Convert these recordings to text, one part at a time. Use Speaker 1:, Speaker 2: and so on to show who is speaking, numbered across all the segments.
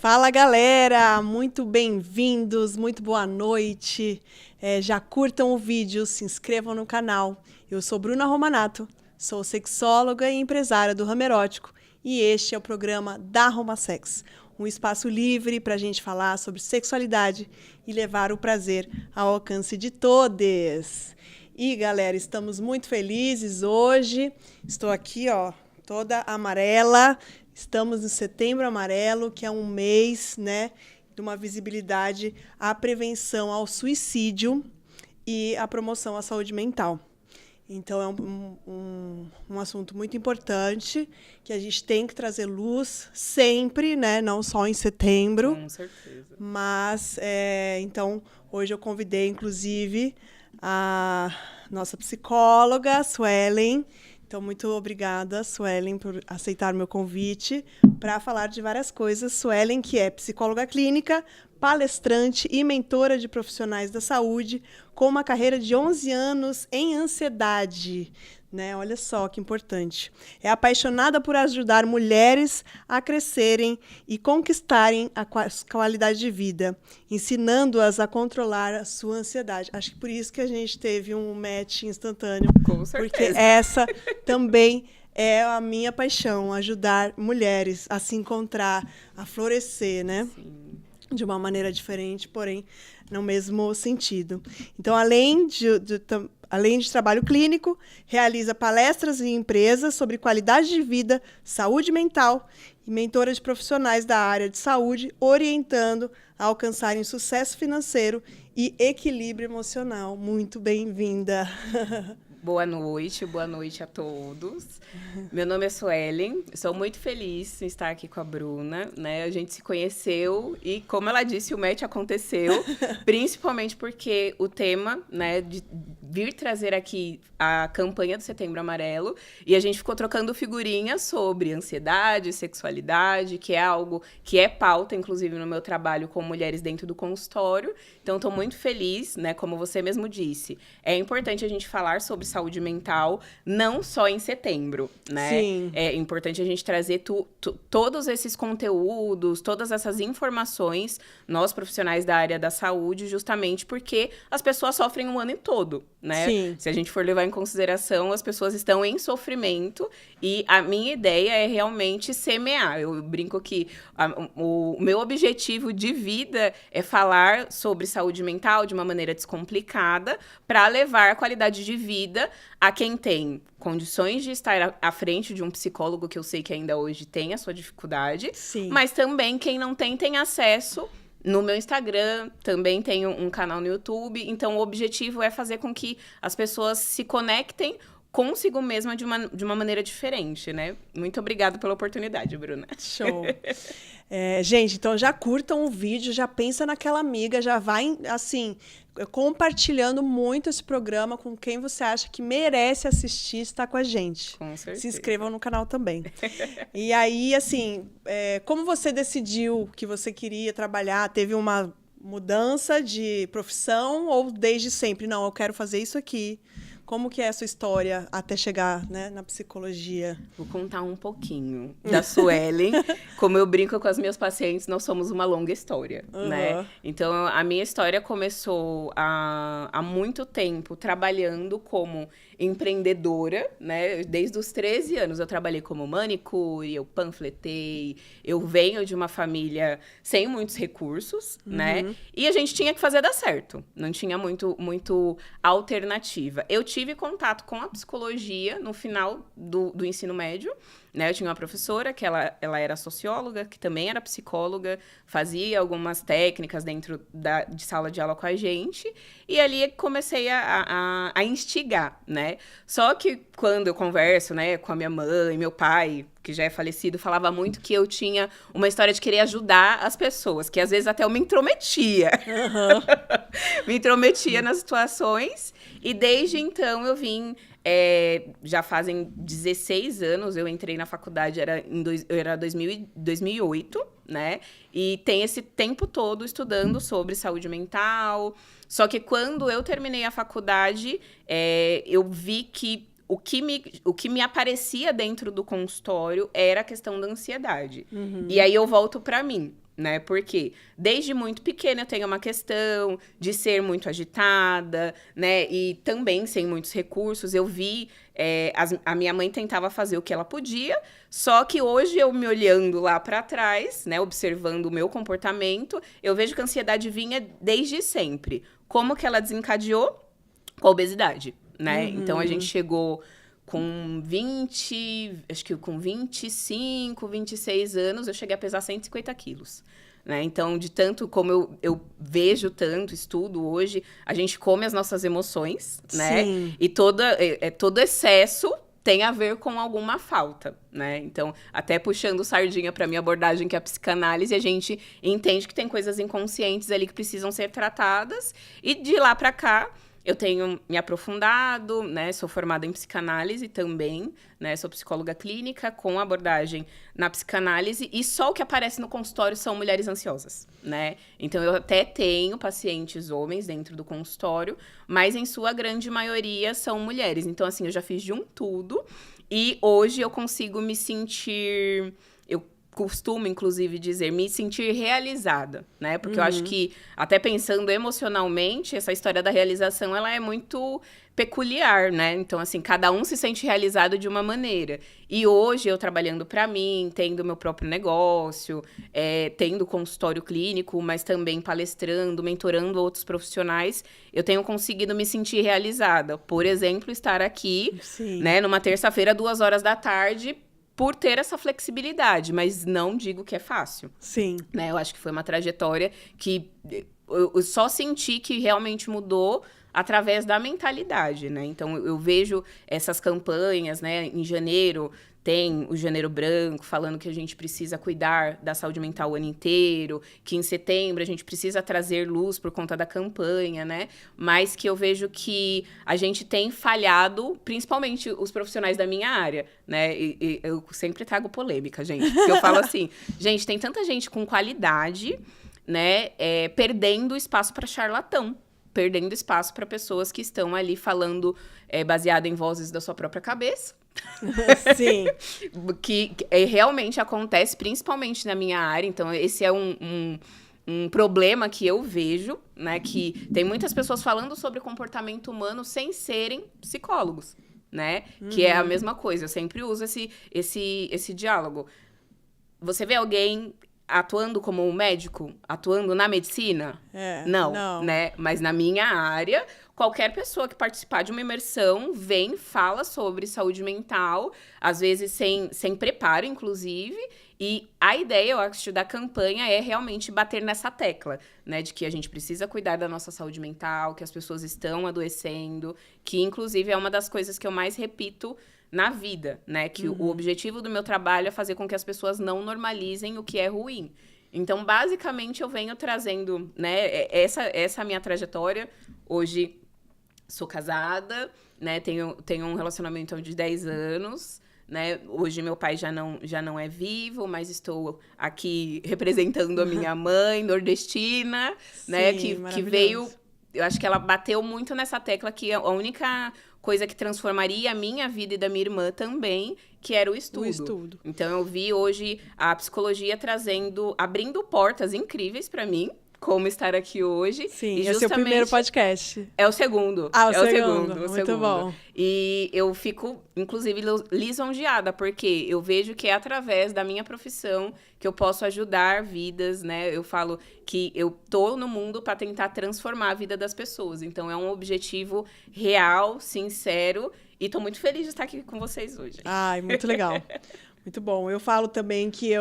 Speaker 1: Fala, galera! Muito bem-vindos, muito boa noite. Já curtam o vídeo, se inscrevam no canal. Eu sou Bruna Romanato, sou sexóloga e empresária do ramo erótico e este é o programa da Romasex, um espaço livre para a gente falar sobre sexualidade e levar o prazer ao alcance de todes. E, galera, estamos muito felizes hoje. Estou aqui, ó, toda amarela. Estamos no Setembro Amarelo, que é um mês, né, de uma visibilidade à prevenção ao suicídio e à promoção à saúde mental. Então, é um assunto muito importante que a gente tem que trazer luz sempre, né, não só em setembro.
Speaker 2: Com certeza.
Speaker 1: Mas, então, hoje eu convidei, inclusive, a nossa psicóloga, Suelen. Então, muito obrigada, Suelen, por aceitar o meu convite para falar de várias coisas. Suelen, que é psicóloga clínica, palestrante e mentora de profissionais da saúde, com uma carreira de 11 anos em ansiedade. Né? Olha só que importante. É apaixonada por ajudar mulheres a crescerem e conquistarem a qualidade de vida, ensinando-as a controlar a sua ansiedade. Acho que por isso que a gente teve um match instantâneo.
Speaker 2: Com certeza.
Speaker 1: Porque essa também é a minha paixão, ajudar mulheres a se encontrar, a florescer, né?
Speaker 2: Sim.
Speaker 1: De uma maneira diferente, porém no mesmo sentido. Então, além de trabalho clínico, realiza palestras em empresas sobre qualidade de vida, saúde mental e mentora de profissionais da área de saúde, orientando a alcançarem sucesso financeiro e equilíbrio emocional. Muito bem-vinda!
Speaker 2: Boa noite a todos. Meu nome é Suelen, sou muito feliz em estar aqui com a Bruna, né? A gente se conheceu e, como ela disse, o match aconteceu, principalmente porque o tema, né, de vir trazer aqui a campanha do Setembro Amarelo, e a gente ficou trocando figurinhas sobre ansiedade, sexualidade, que é algo que é pauta, inclusive, no meu trabalho com mulheres dentro do consultório. Então, estou muito feliz, né? Como você mesmo disse, é importante a gente falar sobre saúde mental, não só em setembro, né?
Speaker 1: Sim.
Speaker 2: É importante a gente trazer todos esses conteúdos, todas essas informações, nós profissionais da área da saúde, justamente porque as pessoas sofrem o ano todo, né?
Speaker 1: Sim.
Speaker 2: Se a gente for levar em consideração, as pessoas estão em sofrimento e a minha ideia é realmente semear. Eu brinco que o meu objetivo de vida é falar sobre saúde mental de uma maneira descomplicada para levar a qualidade de vida a quem tem condições de estar à frente de um psicólogo, que eu sei que ainda hoje tem a sua dificuldade,
Speaker 1: Sim.
Speaker 2: mas também quem não tem acesso. No meu Instagram, também tenho um canal no YouTube, então o objetivo é fazer com que as pessoas se conectem consigo mesma de uma maneira diferente, né? Muito obrigada pela oportunidade, Bruna.
Speaker 1: Show. Gente, então já curtam o vídeo, já pensa naquela amiga, já vai, assim, compartilhando muito esse programa com quem você acha que merece assistir e estar com a gente.
Speaker 2: Com certeza.
Speaker 1: Se inscrevam no canal também. E aí, assim, como você decidiu que você queria trabalhar? Teve uma mudança de profissão ou desde sempre? Não, eu quero fazer isso aqui. Como que é a sua história até chegar, né, na psicologia?
Speaker 2: Vou contar um pouquinho da Suelen. Como eu brinco com as minhas pacientes, nós somos uma longa história, né? Então, a minha história começou há muito tempo trabalhando como empreendedora, né? Desde os 13 anos eu trabalhei como manicure, eu panfletei, eu venho de uma família sem muitos recursos, né? E a gente tinha que fazer dar certo, não tinha muito alternativa. Eu tive contato com a psicologia no final do ensino médio, né? Eu tinha uma professora que ela era socióloga, que também era psicóloga, fazia algumas técnicas dentro de sala de aula com a gente, e ali comecei a instigar, né? Só que quando eu converso, né, com a minha mãe, meu pai, que já é falecido, falava muito que eu tinha uma história de querer ajudar as pessoas, que às vezes até eu me intrometia. Me intrometia nas situações, e desde então eu vim... já fazem 16 anos, eu entrei na faculdade, era 2008, né? E tem esse tempo todo estudando sobre saúde mental. Só que quando eu terminei a faculdade, eu vi que o que me aparecia dentro do consultório era a questão da ansiedade. E aí eu volto para mim, né? Porque desde muito pequena eu tenho uma questão de ser muito agitada, né? E também sem muitos recursos. Eu vi, a minha mãe tentava fazer o que ela podia, só que hoje eu me olhando lá para trás, né? Observando o meu comportamento, eu vejo que a ansiedade vinha desde sempre. Como que ela desencadeou? Com a obesidade, né? Então a gente chegou com 25, 26 anos, eu cheguei a pesar 150 quilos. Né? Então, de tanto como eu vejo tanto, estudo hoje, a gente come as nossas emoções, né?
Speaker 1: Sim.
Speaker 2: E todo excesso tem a ver com alguma falta, né? Então, até puxando sardinha para minha abordagem, que é a psicanálise, a gente entende que tem coisas inconscientes ali que precisam ser tratadas. E de lá para cá, eu tenho me aprofundado, né? Sou formada em psicanálise também, né? Sou psicóloga clínica com abordagem na psicanálise e só o que aparece no consultório são mulheres ansiosas, né? Então, eu até tenho pacientes homens dentro do consultório, mas em sua grande maioria são mulheres. Então, assim, eu já fiz de um tudo e hoje eu consigo me sentir... costumo, inclusive, dizer, me sentir realizada, né? Porque eu acho que, até pensando emocionalmente, essa história da realização, ela é muito peculiar, né? Então, assim, cada um se sente realizado de uma maneira. E hoje, eu trabalhando para mim, tendo meu próprio negócio, tendo consultório clínico, mas também palestrando, mentorando outros profissionais, eu tenho conseguido me sentir realizada. Por exemplo, estar aqui, né, numa terça-feira, 2h da tarde, por ter essa flexibilidade, mas não digo que é fácil.
Speaker 1: Sim.
Speaker 2: Né? Eu acho que foi uma trajetória que eu só senti que realmente mudou através da mentalidade, né? Então, eu vejo essas campanhas, né? Em janeiro, tem o Janeiro Branco, falando que a gente precisa cuidar da saúde mental o ano inteiro, que em setembro a gente precisa trazer luz por conta da campanha, né? Mas que eu vejo que a gente tem falhado, principalmente os profissionais da minha área, né? E eu sempre trago polêmica, gente, porque eu falo assim, gente, tem tanta gente com qualidade, né? Perdendo espaço para charlatão. Perdendo espaço para pessoas que estão ali falando baseado em vozes da sua própria cabeça.
Speaker 1: Sim.
Speaker 2: que realmente acontece, principalmente na minha área. Então, esse é um problema que eu vejo, né? Que tem muitas pessoas falando sobre comportamento humano sem serem psicólogos, né? Que é a mesma coisa. Eu sempre uso esse diálogo. Você vê alguém atuando como um médico? Atuando na medicina? Não, né? Mas na minha área, qualquer pessoa que participar de uma imersão vem, fala sobre saúde mental, às vezes sem preparo, inclusive. E a ideia, eu acho, da campanha é realmente bater nessa tecla, né? De que a gente precisa cuidar da nossa saúde mental, que as pessoas estão adoecendo, que, inclusive, é uma das coisas que eu mais repito na vida, né? Que o objetivo do meu trabalho é fazer com que as pessoas não normalizem o que é ruim. Então, basicamente, eu venho trazendo, né? Essa minha trajetória. Hoje, sou casada, né? Tenho um relacionamento de 10 anos, né? Hoje, meu pai já não é vivo, mas estou aqui representando a minha mãe, nordestina, sim, né? Que veio... Eu acho que ela bateu muito nessa tecla que a única coisa que transformaria a minha vida e da minha irmã também, que era o estudo. Então, eu vi hoje a psicologia abrindo portas incríveis para mim, como estar aqui hoje.
Speaker 1: Sim, e esse é o primeiro podcast.
Speaker 2: É o segundo.
Speaker 1: Ah, o segundo. Muito bom.
Speaker 2: E eu fico, inclusive, lisonjeada, porque eu vejo que é através da minha profissão que eu posso ajudar vidas, né? Eu falo que eu tô no mundo para tentar transformar a vida das pessoas. Então, é um objetivo real, sincero, e tô muito feliz de estar aqui com vocês hoje.
Speaker 1: Ai, muito legal. Muito bom. Eu falo também que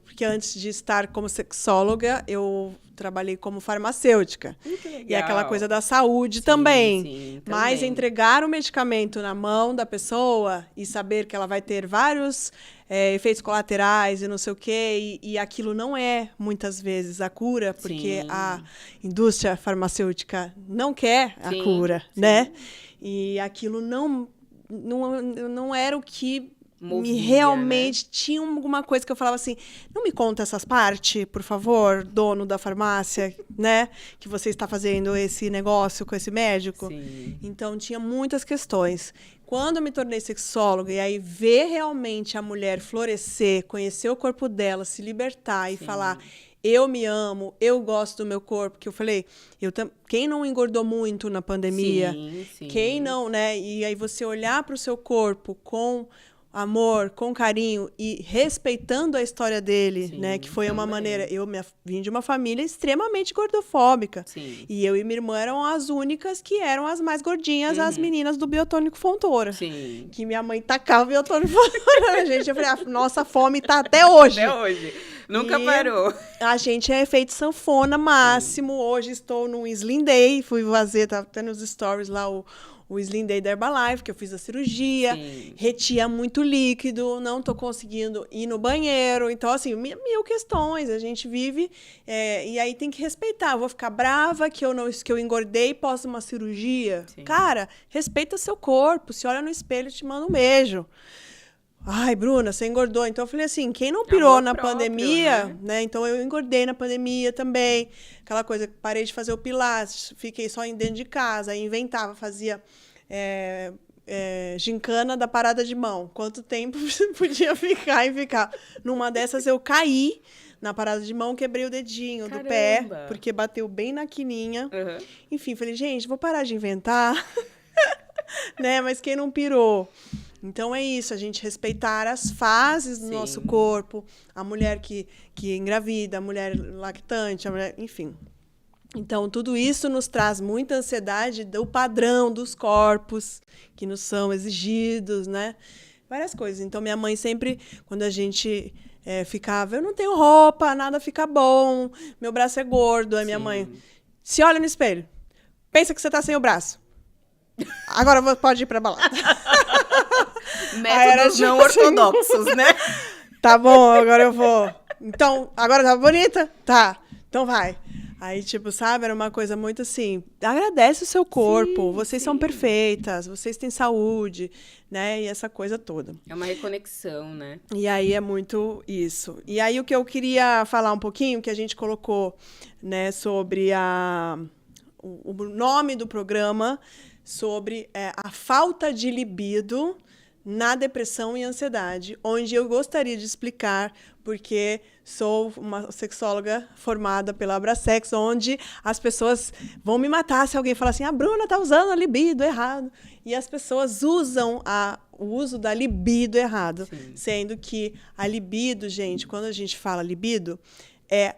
Speaker 1: porque antes de estar como sexóloga, eu trabalhei como farmacêutica.
Speaker 2: Que legal.
Speaker 1: E aquela coisa da saúde também.
Speaker 2: Sim,
Speaker 1: Mas
Speaker 2: também.
Speaker 1: entregar o medicamento na mão da pessoa e saber que ela vai ter vários efeitos colaterais e não sei o quê, e aquilo não é, muitas vezes, a cura, porque a indústria farmacêutica não quer a cura, né? E aquilo não era o que... realmente, né? Tinha alguma coisa que eu falava assim, não me conta essas partes, por favor, dono da farmácia, né? Que você está fazendo esse negócio com esse médico.
Speaker 2: Sim.
Speaker 1: Então, tinha muitas questões. Quando eu me tornei sexóloga, e aí ver realmente a mulher florescer, conhecer o corpo dela, se libertar e falar, eu me amo, eu gosto do meu corpo, que eu falei, quem não engordou muito na pandemia,
Speaker 2: Sim.
Speaker 1: quem não, né? E aí você olhar para o seu corpo com amor, com carinho e respeitando a história dele,
Speaker 2: Sim,
Speaker 1: né? Que foi uma
Speaker 2: também.
Speaker 1: maneira... vim de uma família extremamente gordofóbica.
Speaker 2: Sim.
Speaker 1: E eu e minha irmã eram as únicas que eram as mais gordinhas, as meninas do Biotônico Fontoura.
Speaker 2: Sim.
Speaker 1: Que minha mãe tacava o Biotônico Fontoura, gente. Eu falei, nossa fome tá até hoje.
Speaker 2: Até hoje. Nunca parou.
Speaker 1: A gente é efeito sanfona máximo. Sim. Hoje estou no Slim Day. Fui fazer, tá até nos stories lá, o Slim Day da Herbalife, que eu fiz a cirurgia. Sim. Retia muito líquido, não tô conseguindo ir no banheiro. Então, assim, mil questões. A gente vive e aí tem que respeitar. Eu vou ficar brava que eu engordei pós uma cirurgia. Sim. Cara, respeita seu corpo. Se olha no espelho, te manda um beijo. Ai, Bruna, você engordou. Então, eu falei assim, quem não pirou na pandemia, né? Então, eu engordei na pandemia também. Aquela coisa, parei de fazer o pilates, fiquei só dentro de casa, aí inventava, fazia gincana da parada de mão. Quanto tempo podia ficar e ficar? Numa dessas, eu caí na parada de mão, quebrei o dedinho do pé, porque bateu bem na quininha. Uhum. Enfim, falei, gente, vou parar de inventar. Né? Mas quem não pirou? Então, é isso, a gente respeitar as fases do nosso corpo, a mulher que engravida, a mulher lactante, enfim. Então, tudo isso nos traz muita ansiedade do padrão dos corpos que nos são exigidos, né? Várias coisas. Então, minha mãe sempre, quando a gente ficava, eu não tenho roupa, nada fica bom, meu braço é gordo. Aí minha mãe, se olha no espelho, pensa que você tá sem o braço. Agora pode ir pra balada.
Speaker 2: Métodos não ortodoxos, né?
Speaker 1: Tá bom, agora eu vou. Então, agora tá bonita? Tá, então vai. Aí, tipo, sabe, era uma coisa muito assim, agradece o seu corpo, vocês são perfeitas, vocês têm saúde, né, e essa coisa toda.
Speaker 2: É uma reconexão, né?
Speaker 1: E aí é muito isso. E aí o que eu queria falar um pouquinho, que a gente colocou, né, sobre o nome do programa, sobre a falta de libido na depressão e ansiedade, onde eu gostaria de explicar, porque sou uma sexóloga formada pela Abrasex, onde as pessoas vão me matar se alguém falar assim, a Bruna tá usando a libido errado. E as pessoas usam o uso da libido errado. Sim. Sendo que a libido, gente, quando a gente fala libido, é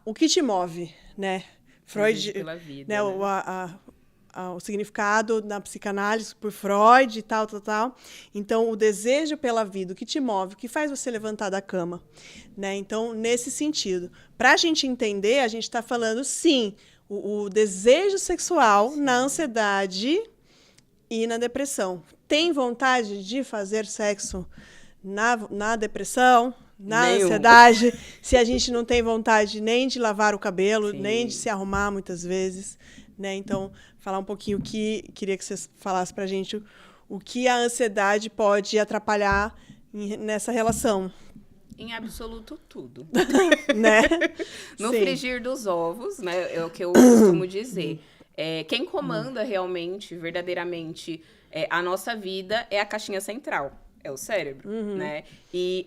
Speaker 1: o que te move, né? Freud,
Speaker 2: pela vida,
Speaker 1: né? O significado na psicanálise por Freud e tal. Então, o desejo pela vida, o que te move, o que faz você levantar da cama, né? Então, nesse sentido. Para a gente entender, a gente está falando, sim, o desejo sexual na ansiedade e na depressão. Tem vontade de fazer sexo na depressão, na ansiedade, se a gente não tem vontade nem de lavar o cabelo, nem de se arrumar muitas vezes, né? Então, falar um pouquinho queria que vocês falassem pra gente o que a ansiedade pode atrapalhar nessa relação.
Speaker 2: Em absoluto tudo.
Speaker 1: Né?
Speaker 2: No frigir dos ovos, né? É o que eu costumo dizer. Quem comanda realmente, verdadeiramente, a nossa vida é a caixinha central. É o cérebro, né? E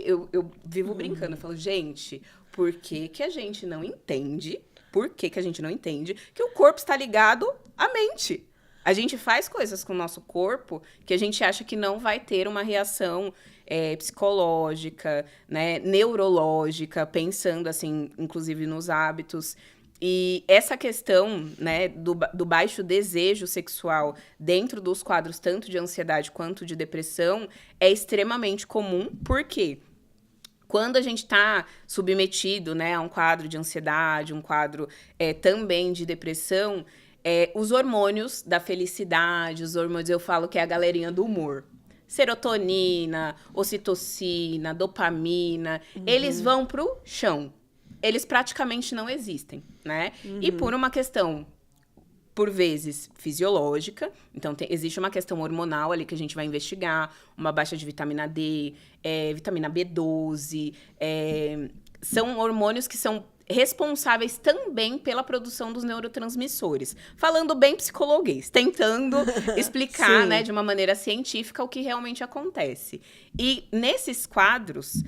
Speaker 2: eu vivo brincando, eu falo, gente, por que a gente não entende? Por que a gente não entende que o corpo está ligado à mente? A gente faz coisas com o nosso corpo que a gente acha que não vai ter uma reação psicológica, né, neurológica, pensando, assim, inclusive nos hábitos. E essa questão, né, do baixo desejo sexual dentro dos quadros tanto de ansiedade quanto de depressão é extremamente comum. Por quê? Quando a gente está submetido, né, a um quadro de ansiedade, um quadro também de depressão, os hormônios da felicidade, os hormônios, eu falo que é a galerinha do humor. Serotonina, ocitocina, dopamina, eles vão pro chão. Eles praticamente não existem, né? E por uma questão, por vezes, fisiológica. Então, existe uma questão hormonal ali que a gente vai investigar. Uma baixa de vitamina D, vitamina B12. São hormônios que são responsáveis também pela produção dos neurotransmissores. Falando bem psicologuês, tentando explicar, né, de uma maneira científica o que realmente acontece. E nesses quadros,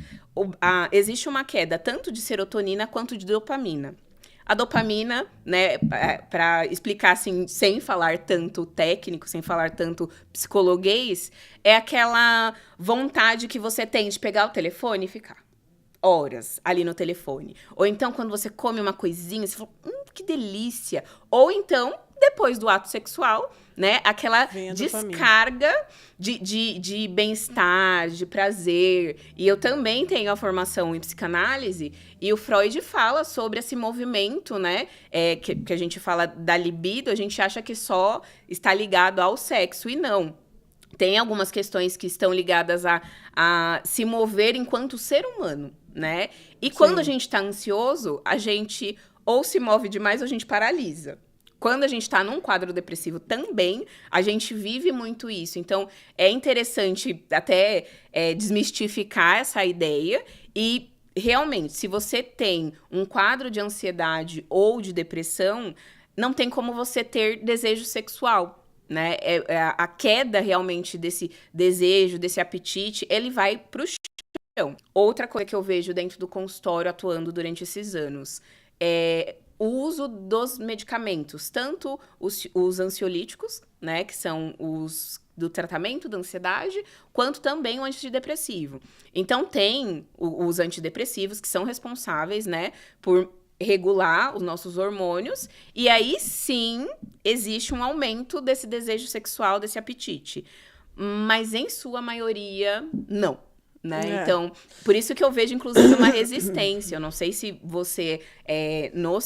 Speaker 2: existe uma queda tanto de serotonina quanto de dopamina. A dopamina, né, para explicar assim, sem falar tanto técnico, sem falar tanto psicologuês, é aquela vontade que você tem de pegar o telefone e ficar horas ali no telefone. Ou então, quando você come uma coisinha, você fala, que delícia. Ou então, depois do ato sexual, né, aquela descarga de bem-estar, de prazer. E eu também tenho a formação em psicanálise, e o Freud fala sobre esse movimento, né, que a gente fala da libido, a gente acha que só está ligado ao sexo, e não. Tem algumas questões que estão ligadas a se mover enquanto ser humano, né? E quando a gente tá ansioso, a gente ou se move demais ou a gente paralisa. Quando a gente tá num quadro depressivo também, a gente vive muito isso. Então, é interessante até desmistificar essa ideia. E, realmente, se você tem um quadro de ansiedade ou de depressão, não tem como você ter desejo sexual, né? A queda, realmente, desse desejo, desse apetite, ele vai pro chão. Outra coisa que eu vejo dentro do consultório atuando durante esses anos é o uso dos medicamentos, tanto os ansiolíticos, né, que são os do tratamento da ansiedade, quanto também o antidepressivo. Então, tem os antidepressivos que são responsáveis, né, por regular os nossos hormônios, e aí sim existe um aumento desse desejo sexual, desse apetite. Mas, em sua maioria, não. Né? Então, por isso que eu vejo, inclusive, uma resistência. Eu não sei se você, nos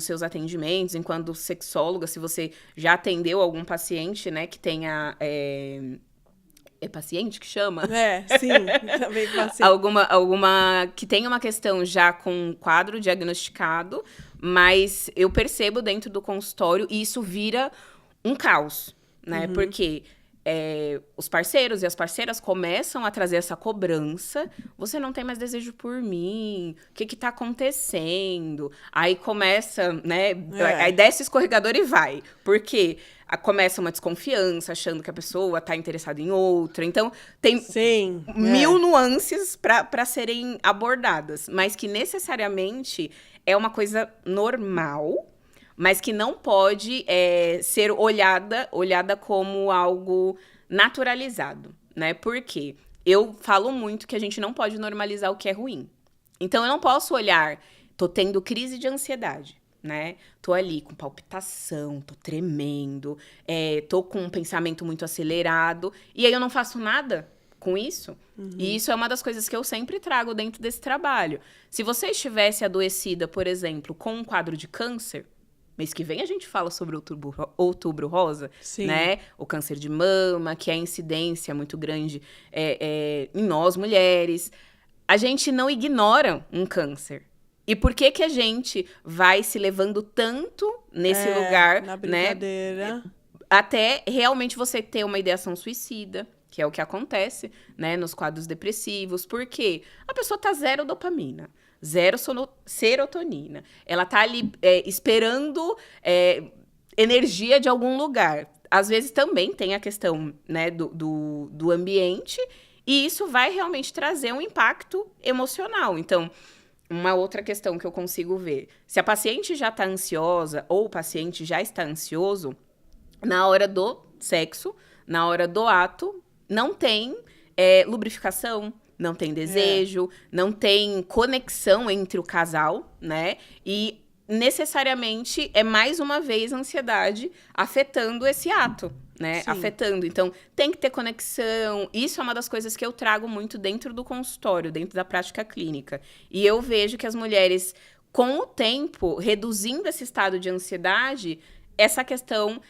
Speaker 2: seus atendimentos, enquanto sexóloga, se você já atendeu algum paciente, né, que tenha... É paciente que chama?
Speaker 1: Sim, também paciente.
Speaker 2: Alguma que tenha uma questão já com quadro diagnosticado, mas eu percebo dentro do consultório e isso vira um caos, né? Porque... os parceiros e as parceiras começam a trazer essa cobrança. Você não tem mais desejo por mim? O que tá acontecendo? Aí começa, né? Aí desce o escorregador e vai. Porque começa uma desconfiança, achando que a pessoa tá interessada em outra. Então, tem mil nuances para serem abordadas. Mas que necessariamente é uma coisa normal, mas que não pode ser olhada como algo naturalizado, né? Por quê? Eu falo muito que a gente não pode normalizar o que é ruim. Então, eu não posso olhar, tô tendo crise de ansiedade, né? Tô ali com palpitação, tô tremendo, tô com um pensamento muito acelerado, e aí eu não faço nada com isso. E isso é uma das coisas que eu sempre trago dentro desse trabalho. Se você estivesse adoecida, por exemplo, com um quadro de câncer, mês que vem a gente fala sobre outubro rosa, né? O câncer de mama, que é a incidência muito grande em nós, mulheres. A gente não ignora um câncer. E por que a gente vai se levando tanto nesse lugar,
Speaker 1: na brincadeira,
Speaker 2: né? Até realmente você ter uma ideação suicida, que é o que acontece, né? Nos quadros depressivos. Porque a pessoa tá zero dopamina. Zero serotonina. Ela tá ali esperando energia de algum lugar. Às vezes também tem a questão, né, do ambiente, e isso vai realmente trazer um impacto emocional. Então, uma outra questão que eu consigo ver. Se a paciente já está ansiosa ou o paciente já está ansioso, na hora do sexo, na hora do ato, não tem lubrificação, não tem desejo, não tem conexão entre o casal, né? E necessariamente é mais uma vez a ansiedade afetando esse ato, né? Afetando. Então, tem que ter conexão. Isso é uma das coisas que eu trago muito dentro do consultório, dentro da prática clínica. E eu vejo que as mulheres, com o tempo, reduzindo esse estado de ansiedade, essa questão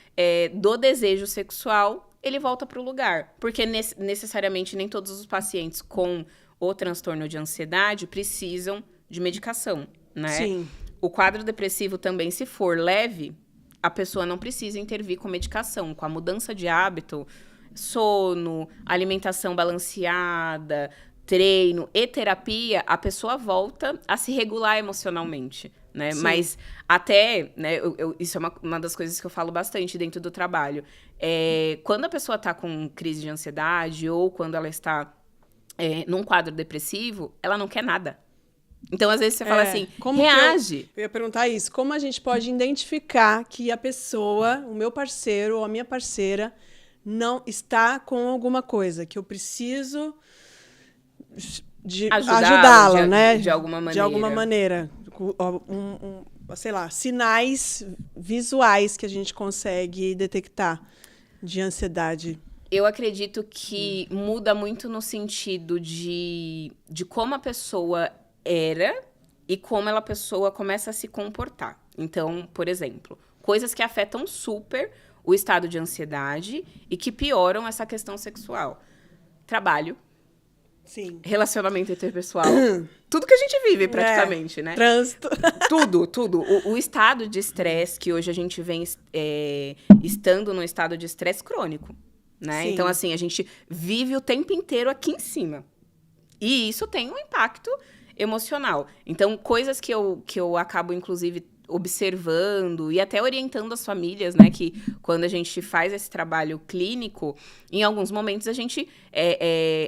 Speaker 2: do desejo sexual, ele volta para o lugar. Porque necessariamente nem todos os pacientes com o transtorno de ansiedade precisam de medicação, né?
Speaker 1: Sim.
Speaker 2: O quadro depressivo também, se for leve, a pessoa não precisa intervir com medicação. Com a mudança de hábito, sono, alimentação balanceada, treino e terapia, a pessoa volta a se regular emocionalmente, né?
Speaker 1: Sim.
Speaker 2: Mas até, né, isso é uma das coisas que eu falo bastante dentro do trabalho. Quando a pessoa está com crise de ansiedade ou quando ela está num quadro depressivo, ela não quer nada. Então, às vezes, você fala assim, reage.
Speaker 1: Eu ia perguntar isso. Como a gente pode identificar que a pessoa, o meu parceiro ou a minha parceira, não está com alguma coisa, que eu preciso de ajudá-la, né?
Speaker 2: De alguma maneira.
Speaker 1: De alguma maneira. Sei lá, sinais visuais que a gente consegue detectar de ansiedade.
Speaker 2: Eu acredito que muda muito no sentido de como a pessoa era e como a pessoa começa a se comportar. Então, por exemplo, coisas que afetam super o estado de ansiedade e que pioram essa questão sexual. Trabalho.
Speaker 1: Sim.
Speaker 2: Relacionamento interpessoal. Tudo que a gente vive, praticamente, né?
Speaker 1: Trânsito.
Speaker 2: Tudo. O estado de estresse que hoje a gente vem estando num estado de estresse crônico, né?
Speaker 1: Sim.
Speaker 2: Então, assim, a gente vive o tempo inteiro aqui em cima. E isso tem um impacto emocional. Então, coisas que eu acabo, inclusive, observando e até orientando as famílias, né? Que quando a gente faz esse trabalho clínico, em alguns momentos a gente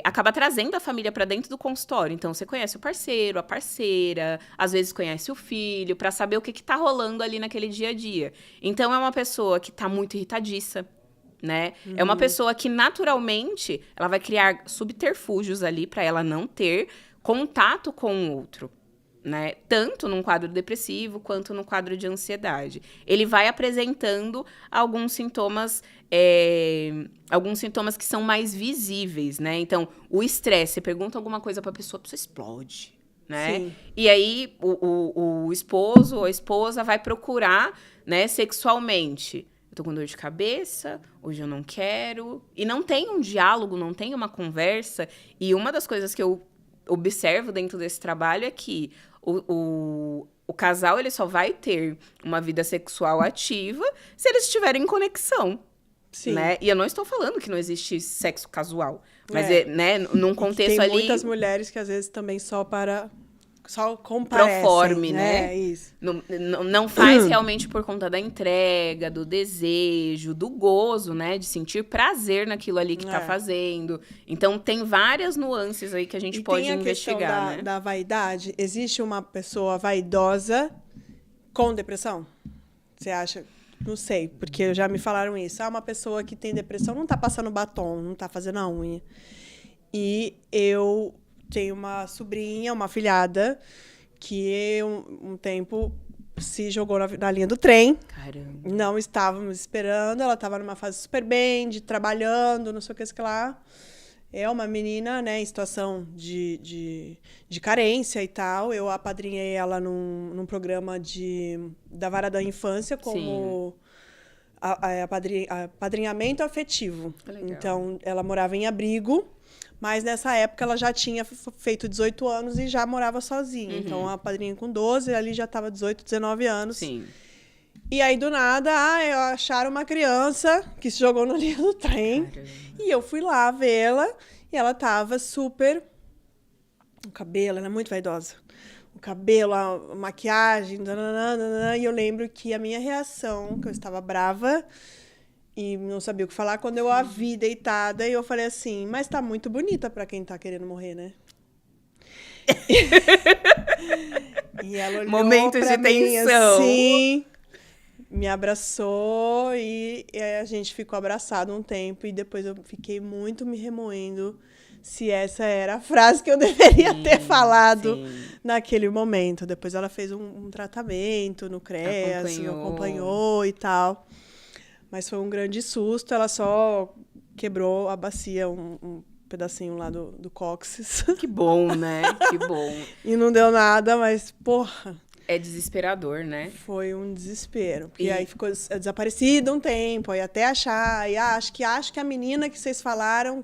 Speaker 2: acaba trazendo a família para dentro do consultório. Então, você conhece o parceiro, a parceira, às vezes conhece o filho, para saber o que está rolando ali naquele dia a dia. Então, é uma pessoa que está muito irritadiça, né? É uma pessoa que, naturalmente, ela vai criar subterfúgios ali para ela não ter contato com o outro, né? Tanto num quadro depressivo quanto no quadro de ansiedade. Ele vai apresentando alguns sintomas que são mais visíveis, né? Então, o estresse, você pergunta alguma coisa para a pessoa explode, né?
Speaker 1: Sim.
Speaker 2: E aí, o esposo ou a esposa vai procurar, né, sexualmente. Eu tô com dor de cabeça, hoje eu não quero. E não tem um diálogo, não tem uma conversa. E uma das coisas que eu observo dentro desse trabalho é que o casal ele só vai ter uma vida sexual ativa se eles estiverem em conexão.
Speaker 1: Sim.
Speaker 2: Né? E eu não estou falando que não existe sexo casual. Mas, né, num contexto
Speaker 1: tem
Speaker 2: ali...
Speaker 1: Tem muitas mulheres que, às vezes, também só comparecem.
Speaker 2: Proforme, né?
Speaker 1: Isso.
Speaker 2: Não faz realmente por conta da entrega, do desejo, do gozo, né? De sentir prazer naquilo ali que tá fazendo. Então, tem várias nuances aí que a gente pode investigar,
Speaker 1: tem a questão da vaidade. Existe uma pessoa vaidosa com depressão? Você acha? Não sei, porque já me falaram isso. Uma pessoa que tem depressão não tá passando batom, não tá fazendo a unha. E eu tenho uma sobrinha, uma afilhada, que um tempo se jogou na linha do trem.
Speaker 2: Caramba.
Speaker 1: Não estávamos esperando, ela estava numa fase super bem, trabalhando, não sei o que lá. É uma menina, né, em situação de carência e tal. Eu apadrinhei ela num programa da Vara da Infância como apadrinhamento afetivo.
Speaker 2: Legal.
Speaker 1: Então, ela morava em abrigo, mas nessa época ela já tinha feito 18 anos e já morava sozinha. Então, a padrinha com 12, ali já estava 18, 19 anos.
Speaker 2: Sim.
Speaker 1: E aí, do nada, acharam uma criança que se jogou no linha do trem.
Speaker 2: Caramba.
Speaker 1: E eu fui lá vê-la e ela tava super... O cabelo, ela é muito vaidosa. O cabelo, a maquiagem, e eu lembro que a minha reação, que eu estava brava e não sabia o que falar, quando eu a vi deitada, eu falei assim, mas tá muito bonita pra quem tá querendo morrer, né? E ela olhou
Speaker 2: Momentos
Speaker 1: pra
Speaker 2: de
Speaker 1: mim,
Speaker 2: tensão.
Speaker 1: assim, me abraçou e a gente ficou abraçado um tempo e depois eu fiquei muito me remoendo se essa era a frase que eu deveria ter falado naquele momento. Depois ela fez um tratamento no CREAS, acompanhou e tal. Mas foi um grande susto, ela só quebrou a bacia, um pedacinho lá do cóccix.
Speaker 2: Que bom, né? Que bom.
Speaker 1: E não deu nada, mas, porra...
Speaker 2: É desesperador, né?
Speaker 1: Foi um desespero. Porque aí ficou desaparecida um tempo, aí até achar. E acho que a menina que vocês falaram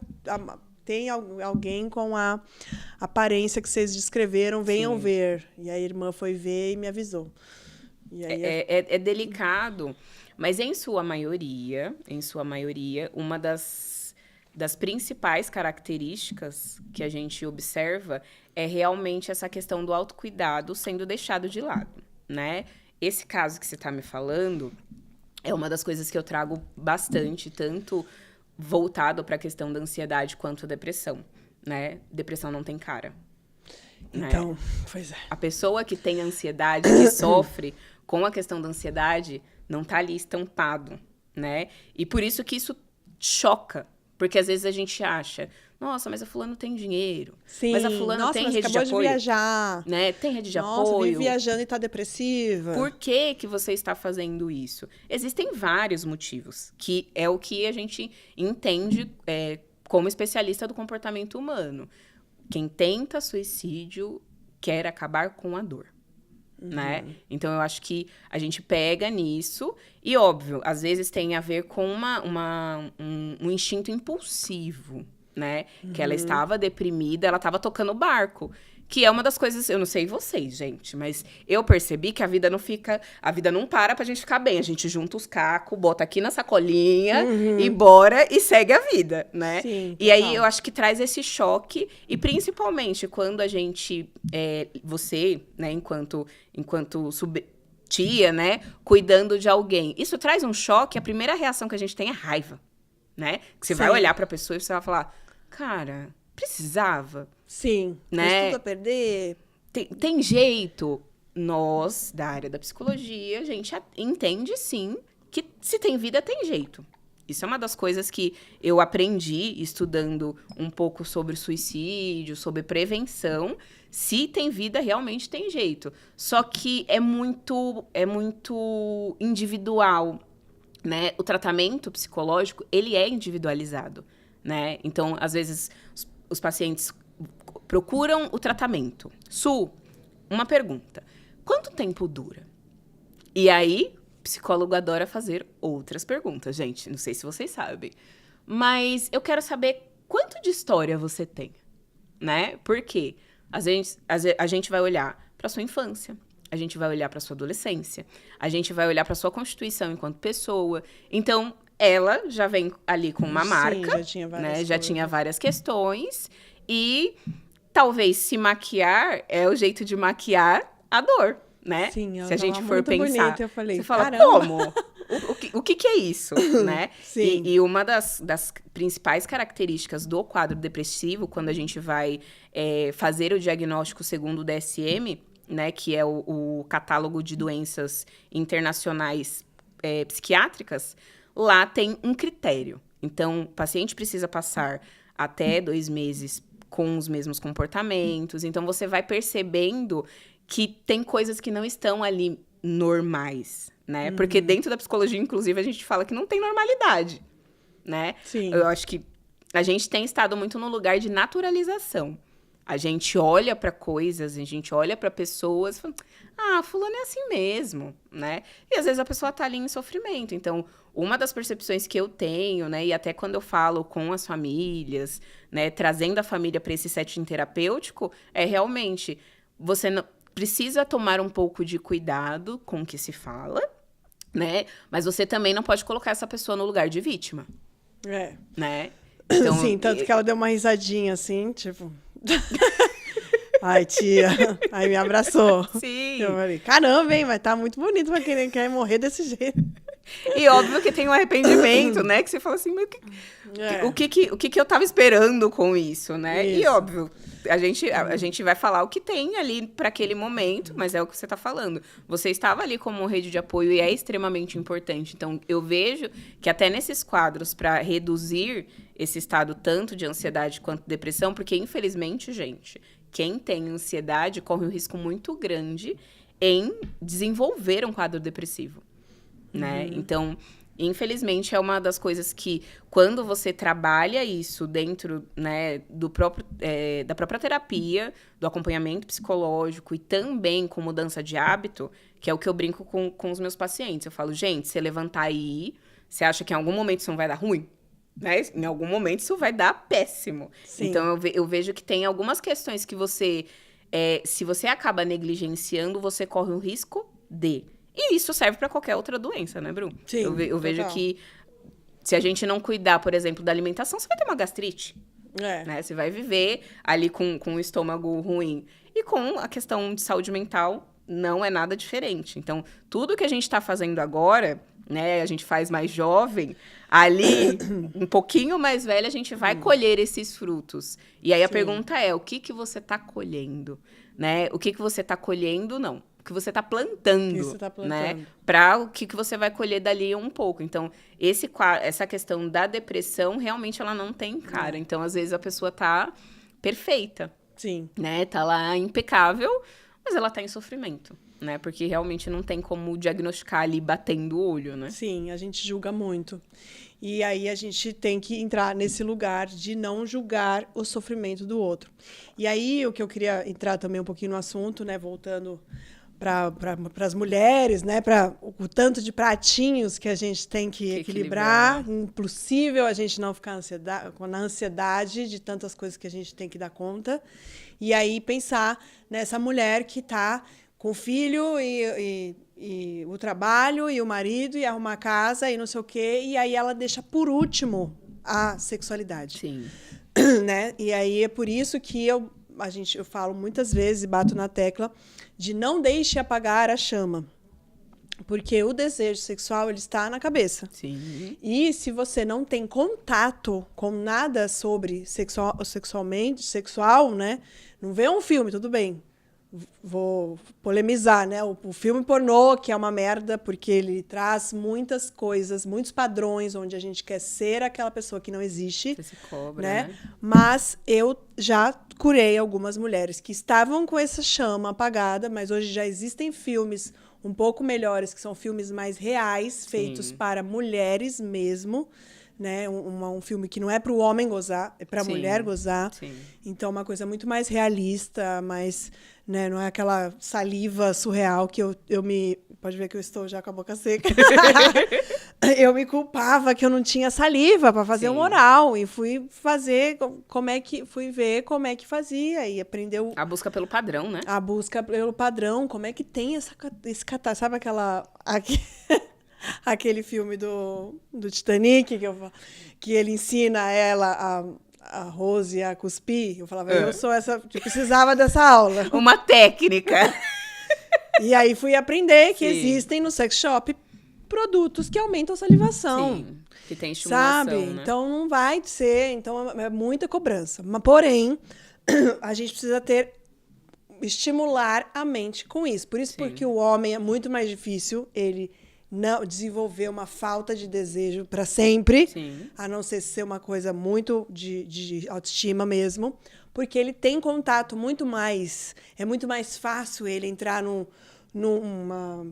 Speaker 1: tem alguém com a aparência que vocês descreveram, venham ver. E a irmã foi ver e me avisou. E aí
Speaker 2: é delicado, mas em sua maioria, uma das principais características que a gente observa é realmente essa questão do autocuidado sendo deixado de lado, né? Esse caso que você tá me falando é uma das coisas que eu trago bastante, tanto voltado para a questão da ansiedade quanto a depressão, né? Depressão não tem cara.
Speaker 1: Então,
Speaker 2: né?
Speaker 1: pois é.
Speaker 2: A pessoa que tem ansiedade, que sofre com a questão da ansiedade, não tá ali estampado, né? E por isso que isso choca. Porque às vezes a gente acha, nossa, mas a fulano tem dinheiro.
Speaker 1: Sim.
Speaker 2: Mas a fulano
Speaker 1: Nossa,
Speaker 2: tem
Speaker 1: mas
Speaker 2: rede de
Speaker 1: acabou
Speaker 2: apoio.
Speaker 1: de viajar.
Speaker 2: Né? Tem rede de
Speaker 1: Nossa,
Speaker 2: apoio.
Speaker 1: vive viajando e tá depressiva.
Speaker 2: Por que que você está fazendo isso? Existem vários motivos, que é o que a gente entende como especialista do comportamento humano. Quem tenta suicídio quer acabar com a dor. Né? Então, eu acho que a gente pega nisso e, óbvio, às vezes tem a ver com um instinto impulsivo, né? Que ela estava deprimida, ela estava tocando o barco. Que é uma das coisas, eu não sei vocês, gente, mas eu percebi que a vida não para pra gente ficar bem. A gente junta os cacos, bota aqui na sacolinha e bora e segue a vida, né?
Speaker 1: Sim,
Speaker 2: e aí
Speaker 1: total.
Speaker 2: eu acho que traz esse choque, e principalmente quando a gente, você, né, enquanto tia, né, cuidando de alguém, isso traz um choque, a primeira reação que a gente tem é raiva, né? Que você vai
Speaker 1: Sim.
Speaker 2: olhar pra pessoa e você vai falar, cara, precisava.
Speaker 1: Sim.
Speaker 2: Né?
Speaker 1: Mas tudo a perder.
Speaker 2: Tem jeito. Nós, da área da psicologia, a gente entende, sim, que se tem vida, tem jeito. Isso é uma das coisas que eu aprendi estudando um pouco sobre suicídio, sobre prevenção. Se tem vida, realmente tem jeito. Só que é muito individual, né? O tratamento psicológico, ele é individualizado, né? Então, às vezes, os pacientes procuram o tratamento. Su, uma pergunta. Quanto tempo dura? E aí, o psicólogo adora fazer outras perguntas. Gente, não sei se vocês sabem. Mas eu quero saber quanto de história você tem, né? Por quê? A gente vai olhar para sua infância. A gente vai olhar para sua adolescência. A gente vai olhar para sua constituição enquanto pessoa. Então, ela já vem ali com uma marca.
Speaker 1: Já tinha várias
Speaker 2: né? Já
Speaker 1: coisas.
Speaker 2: tinha várias questões. E talvez se maquiar é o jeito de maquiar a dor, né?
Speaker 1: Sim, ela
Speaker 2: se a gente
Speaker 1: tava
Speaker 2: for
Speaker 1: muito
Speaker 2: pensar.
Speaker 1: bonita, eu falei,
Speaker 2: você fala,
Speaker 1: caramba.
Speaker 2: como? O que é isso, né?
Speaker 1: Sim.
Speaker 2: E uma das principais características do quadro depressivo, quando a gente vai fazer o diagnóstico segundo o DSM, né? Que é o catálogo de doenças internacionais psiquiátricas, lá tem um critério. Então, o paciente precisa passar até 2 meses com os mesmos comportamentos. Então, você vai percebendo que tem coisas que não estão ali normais, né? Porque dentro da psicologia, inclusive, a gente fala que não tem normalidade, né?
Speaker 1: Sim.
Speaker 2: Eu acho que a gente tem estado muito no lugar de naturalização. A gente olha para coisas, a gente olha para pessoas e fala, fulano é assim mesmo, né? E às vezes a pessoa tá ali em sofrimento. Então, uma das percepções que eu tenho, né, e até quando eu falo com as famílias, né, trazendo a família para esse setting terapêutico, é realmente você não precisa tomar um pouco de cuidado com o que se fala, né? Mas você também não pode colocar essa pessoa no lugar de vítima, né? Então,
Speaker 1: sim, tanto que ela deu uma risadinha assim, tipo... Ai, tia. Aí me abraçou.
Speaker 2: Sim.
Speaker 1: Eu falei, caramba, hein? Mas tá muito bonito pra quem quer morrer desse jeito.
Speaker 2: E óbvio que tem um arrependimento, né? Que você fala assim, mas o que eu tava esperando com isso, né?
Speaker 1: Isso.
Speaker 2: E óbvio, a gente vai falar o que tem ali para aquele momento, mas é o que você tá falando. Você estava ali como rede de apoio e é extremamente importante. Então, eu vejo que até nesses quadros, para reduzir esse estado tanto de ansiedade quanto depressão, porque infelizmente, gente, quem tem ansiedade corre um risco muito grande em desenvolver um quadro depressivo. Né? Então, infelizmente, é uma das coisas que, quando você trabalha isso dentro, né, da própria terapia, do acompanhamento psicológico e também com mudança de hábito, que é o que eu brinco com os meus pacientes. Eu falo, gente, você levantar aí, você acha que em algum momento isso não vai dar ruim? Né? Em algum momento isso vai dar péssimo.
Speaker 1: Sim.
Speaker 2: Então, eu vejo que tem algumas questões que você, se você acaba negligenciando, você corre o risco de... E isso serve para qualquer outra doença, né, Bru?
Speaker 1: Sim,
Speaker 2: eu vejo
Speaker 1: total.
Speaker 2: que se a gente não cuidar, por exemplo, da alimentação, você vai ter uma gastrite. Né? Você vai viver ali com o estômago ruim. E com a questão de saúde mental, não é nada diferente. Então, tudo que a gente está fazendo agora, né, a gente faz mais jovem, ali, um pouquinho mais velha, a gente vai colher esses frutos. E aí a pergunta é, o que que você está colhendo? Né? O que que você está colhendo, não. O que você está plantando, né? Para o que você vai colher dali um pouco. Então, essa questão da depressão, realmente, ela não tem cara. Então, às vezes, a pessoa tá perfeita.
Speaker 1: Sim.
Speaker 2: Né? Tá lá impecável, mas ela tá em sofrimento, né? Porque realmente não tem como diagnosticar ali batendo o olho, né?
Speaker 1: Sim, a gente julga muito. E aí a gente tem que entrar nesse lugar de não julgar o sofrimento do outro. E aí o que eu queria entrar também um pouquinho no assunto, né? Voltando para as mulheres, né? Para o tanto de pratinhos que a gente tem que equilibrar. Impossível a gente não ficar na ansiedade de tantas coisas que a gente tem que dar conta. E aí pensar nessa mulher que está com o filho e o trabalho e o marido e arrumar a casa e não sei o quê. E aí ela deixa por último a sexualidade.
Speaker 2: Sim.
Speaker 1: Né? E aí é por isso que eu falo muitas vezes e bato na tecla de não deixe apagar a chama. Porque o desejo sexual, ele está na cabeça.
Speaker 2: Sim.
Speaker 1: E se você não tem contato com nada sobre sexual, né? Não vê um filme, tudo bem. Vou polemizar, né? O filme pornô, que é uma merda, porque ele traz muitas coisas, muitos padrões, onde a gente quer ser aquela pessoa que não existe.
Speaker 2: Você se cobra,
Speaker 1: né?
Speaker 2: né?
Speaker 1: Mas eu já curei algumas mulheres que estavam com essa chama apagada, mas hoje já existem filmes um pouco melhores, que são filmes mais reais, feitos para mulheres mesmo, né? Um filme que não é para o homem gozar, é para a mulher gozar.
Speaker 2: Sim.
Speaker 1: Então, uma coisa muito mais realista, mais, né? Não é aquela saliva surreal que eu me... Pode ver que eu estou já com a boca seca. Eu me culpava que eu não tinha saliva para fazer um oral. E fui fazer fui ver como é que fazia. E aprendeu...
Speaker 2: A busca pelo padrão, né?
Speaker 1: A busca pelo padrão. Como é que tem esse catar? Sabe aquele filme do Titanic que ele ensina ela a Rose a cuspir? Eu falava, eu sou essa... Eu precisava dessa aula.
Speaker 2: Uma técnica.
Speaker 1: E aí fui aprender que existem no sex shop produtos que aumentam a salivação.
Speaker 2: Sim, que tem estimulação,
Speaker 1: sabe?
Speaker 2: né?
Speaker 1: Então não vai ser... Então é muita cobrança. Mas, porém, a gente precisa estimular a mente com isso. Por isso, porque o homem é muito mais difícil ele não desenvolver uma falta de desejo para sempre, a não ser uma coisa muito de autoestima mesmo, porque ele tem contato muito mais... É muito mais fácil ele entrar numa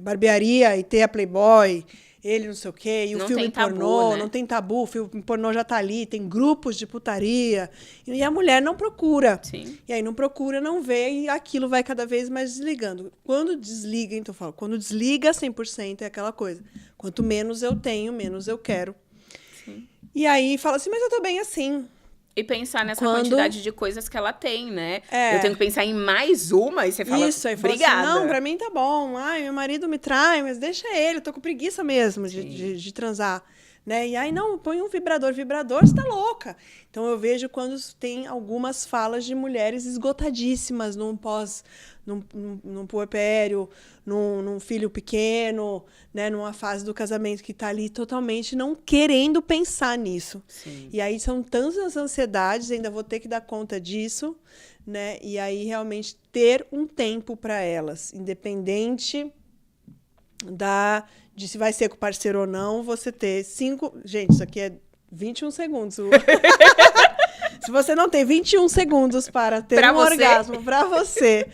Speaker 1: barbearia e ter a Playboy, ele não sei o quê, e o filme pornô, né? Não tem tabu, o filme pornô já tá ali, tem grupos de putaria, e a mulher não procura.
Speaker 2: Sim.
Speaker 1: E aí não procura, não vê, e aquilo vai cada vez mais desligando. Quando desliga, então eu falo, quando desliga 100% é aquela coisa. Quanto menos eu tenho, menos eu quero.
Speaker 2: Sim.
Speaker 1: E aí fala assim, mas eu tô bem assim.
Speaker 2: E pensar nessa quantidade de coisas que ela tem, né? Eu tenho que pensar em mais uma e você fala,
Speaker 1: isso, aí
Speaker 2: obrigada.
Speaker 1: Assim, não, pra mim tá bom. Ai, meu marido me trai, mas deixa ele, eu tô com preguiça mesmo de transar. Né? E aí, não, põe um vibrador, você tá louca. Então, eu vejo quando tem algumas falas de mulheres esgotadíssimas num puerpério, num filho pequeno, né? Numa fase do casamento que tá ali totalmente não querendo pensar nisso.
Speaker 2: Sim.
Speaker 1: E aí, são tantas ansiedades, ainda vou ter que dar conta disso, né? E aí, realmente, ter um tempo para elas, independente de se vai ser com o parceiro ou não, você ter 5... Gente, isso aqui é 21 segundos. Se você não tem 21 segundos para ter um orgasmo para você,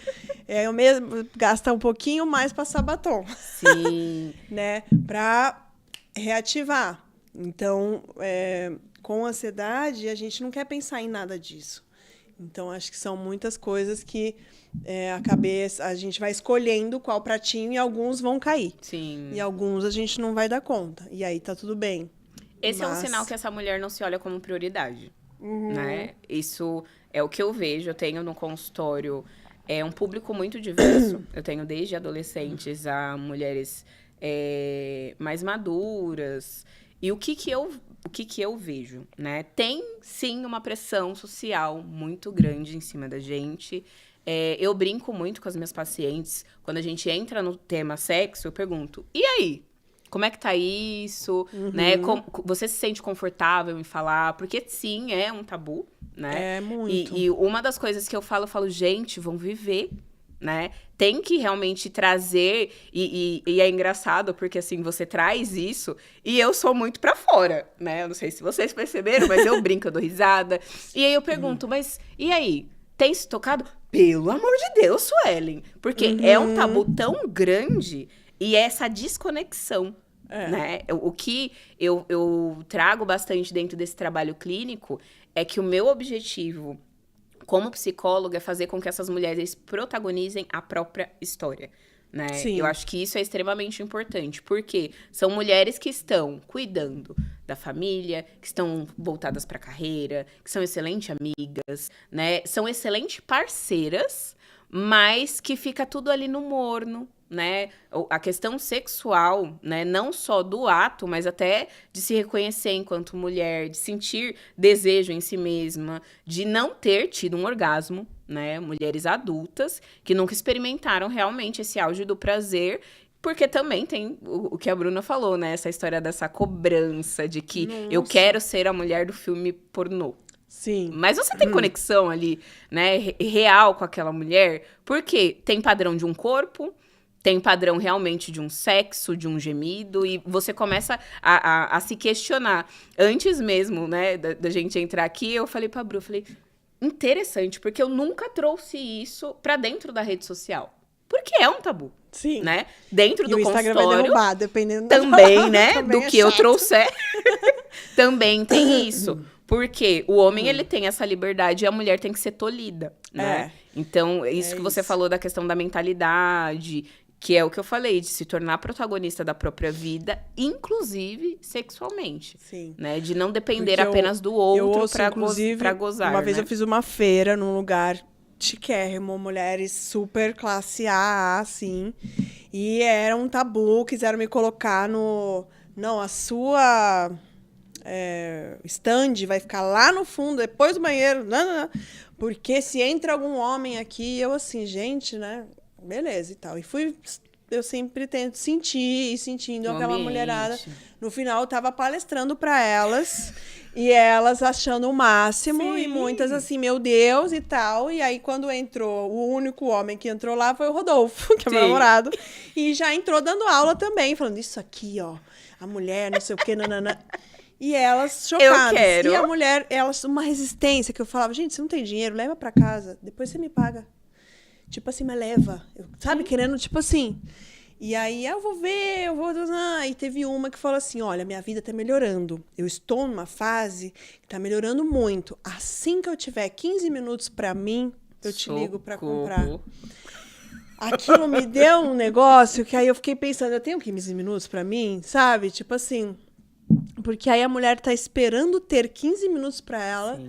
Speaker 1: eu mesmo gasta um pouquinho mais para passar batom.
Speaker 2: Sim.
Speaker 1: Né? Para reativar. Então, com ansiedade, a gente não quer pensar em nada disso. Então, acho que são muitas coisas que a cabeça, a gente vai escolhendo qual pratinho e alguns vão cair.
Speaker 2: Sim.
Speaker 1: E alguns a gente não vai dar conta. E aí tá tudo bem.
Speaker 2: Esse é um sinal que essa mulher não se olha como prioridade. Né? Isso é o que eu vejo. Eu tenho no consultório um público muito diverso. Eu tenho desde adolescentes a mulheres mais maduras. E o que eu o que eu vejo, né? Tem, sim, uma pressão social muito grande em cima da gente. Eu brinco muito com as minhas pacientes. Quando a gente entra no tema sexo, eu pergunto, e aí? Como é que tá isso? Né? Você se sente confortável em falar? Porque, sim, é um tabu, né?
Speaker 1: É muito.
Speaker 2: E uma das coisas que eu falo, gente, vão viver, né? Tem que realmente trazer, e é engraçado, porque assim, você traz isso, e eu sou muito pra fora, né? Eu não sei se vocês perceberam, mas eu brinco, eu dou risada. E aí eu pergunto, mas e aí? Tem se tocado? Pelo amor de Deus, Suelen! Porque é um tabu tão grande, e é essa desconexão, né? O que eu trago bastante dentro desse trabalho clínico é que o meu objetivo como psicóloga, é fazer com que essas mulheres protagonizem a própria história, né?
Speaker 1: Sim.
Speaker 2: Eu acho que isso é extremamente importante, porque são mulheres que estão cuidando da família, que estão voltadas para a carreira, que são excelentes amigas, né? São excelentes parceiras, mas que fica tudo ali no morno, né? A questão sexual, né? Não só do ato, mas até de se reconhecer enquanto mulher, de sentir desejo em si mesma, de não ter tido um orgasmo, né? Mulheres adultas que nunca experimentaram realmente esse auge do prazer, porque também tem o que a Bruna falou, né? Essa história dessa cobrança de que eu quero ser a mulher do filme pornô.
Speaker 1: Sim.
Speaker 2: Mas você tem conexão ali, né? Real com aquela mulher, porque tem padrão de um corpo, tem padrão realmente de um sexo, de um gemido, e você começa a se questionar. Antes mesmo, né, da gente entrar aqui, eu falei pra Bru, interessante, porque eu nunca trouxe isso pra dentro da rede social. Porque é um tabu.
Speaker 1: Sim.
Speaker 2: Né? Dentro do
Speaker 1: o Instagram
Speaker 2: consultório.
Speaker 1: vai derrubar, dependendo
Speaker 2: também, né?
Speaker 1: Também
Speaker 2: do que eu trouxer. Também tem isso. Porque o homem, ele tem essa liberdade e a mulher tem que ser tolhida, né? Então, isso que você falou da questão da mentalidade, que é o que eu falei, de se tornar protagonista da própria vida, inclusive sexualmente.
Speaker 1: Sim.
Speaker 2: Né? De não depender apenas do outro pra gozar.
Speaker 1: Uma vez
Speaker 2: né?
Speaker 1: eu fiz uma feira num lugar chiquérrimo, mulheres super classe A, assim. E era um tabu, quiseram me colocar no... Não, a sua... stand vai ficar lá no fundo, depois do banheiro. Não. Porque se entra algum homem aqui, eu assim, gente, né? Beleza e tal. E eu sempre tento sentir e sentindo aquela mulherada. No final, eu tava palestrando para elas. E elas achando o máximo.
Speaker 2: Sim.
Speaker 1: E muitas assim, meu Deus e tal. E aí, quando entrou, o único homem que entrou lá foi o Rodolfo, que é meu namorado. E já entrou dando aula também, falando isso aqui, ó. A mulher, não sei o quê, nanana. E elas chocadas.
Speaker 2: Eu quero.
Speaker 1: E a mulher, elas, uma resistência que eu falava, gente, você não tem dinheiro, leva pra casa, depois você me paga. Tipo assim, mas leva. Sabe, querendo, tipo assim. E aí, eu vou ver, eu vou... E teve uma que falou assim, olha, minha vida tá melhorando. Eu estou numa fase que tá melhorando muito. Assim que eu tiver 15 minutos pra mim, eu te ligo pra comprar. Aquilo me deu um negócio que aí eu fiquei pensando, eu tenho 15 minutos pra mim, sabe? Tipo assim... Porque aí a mulher tá esperando ter 15 minutos para ela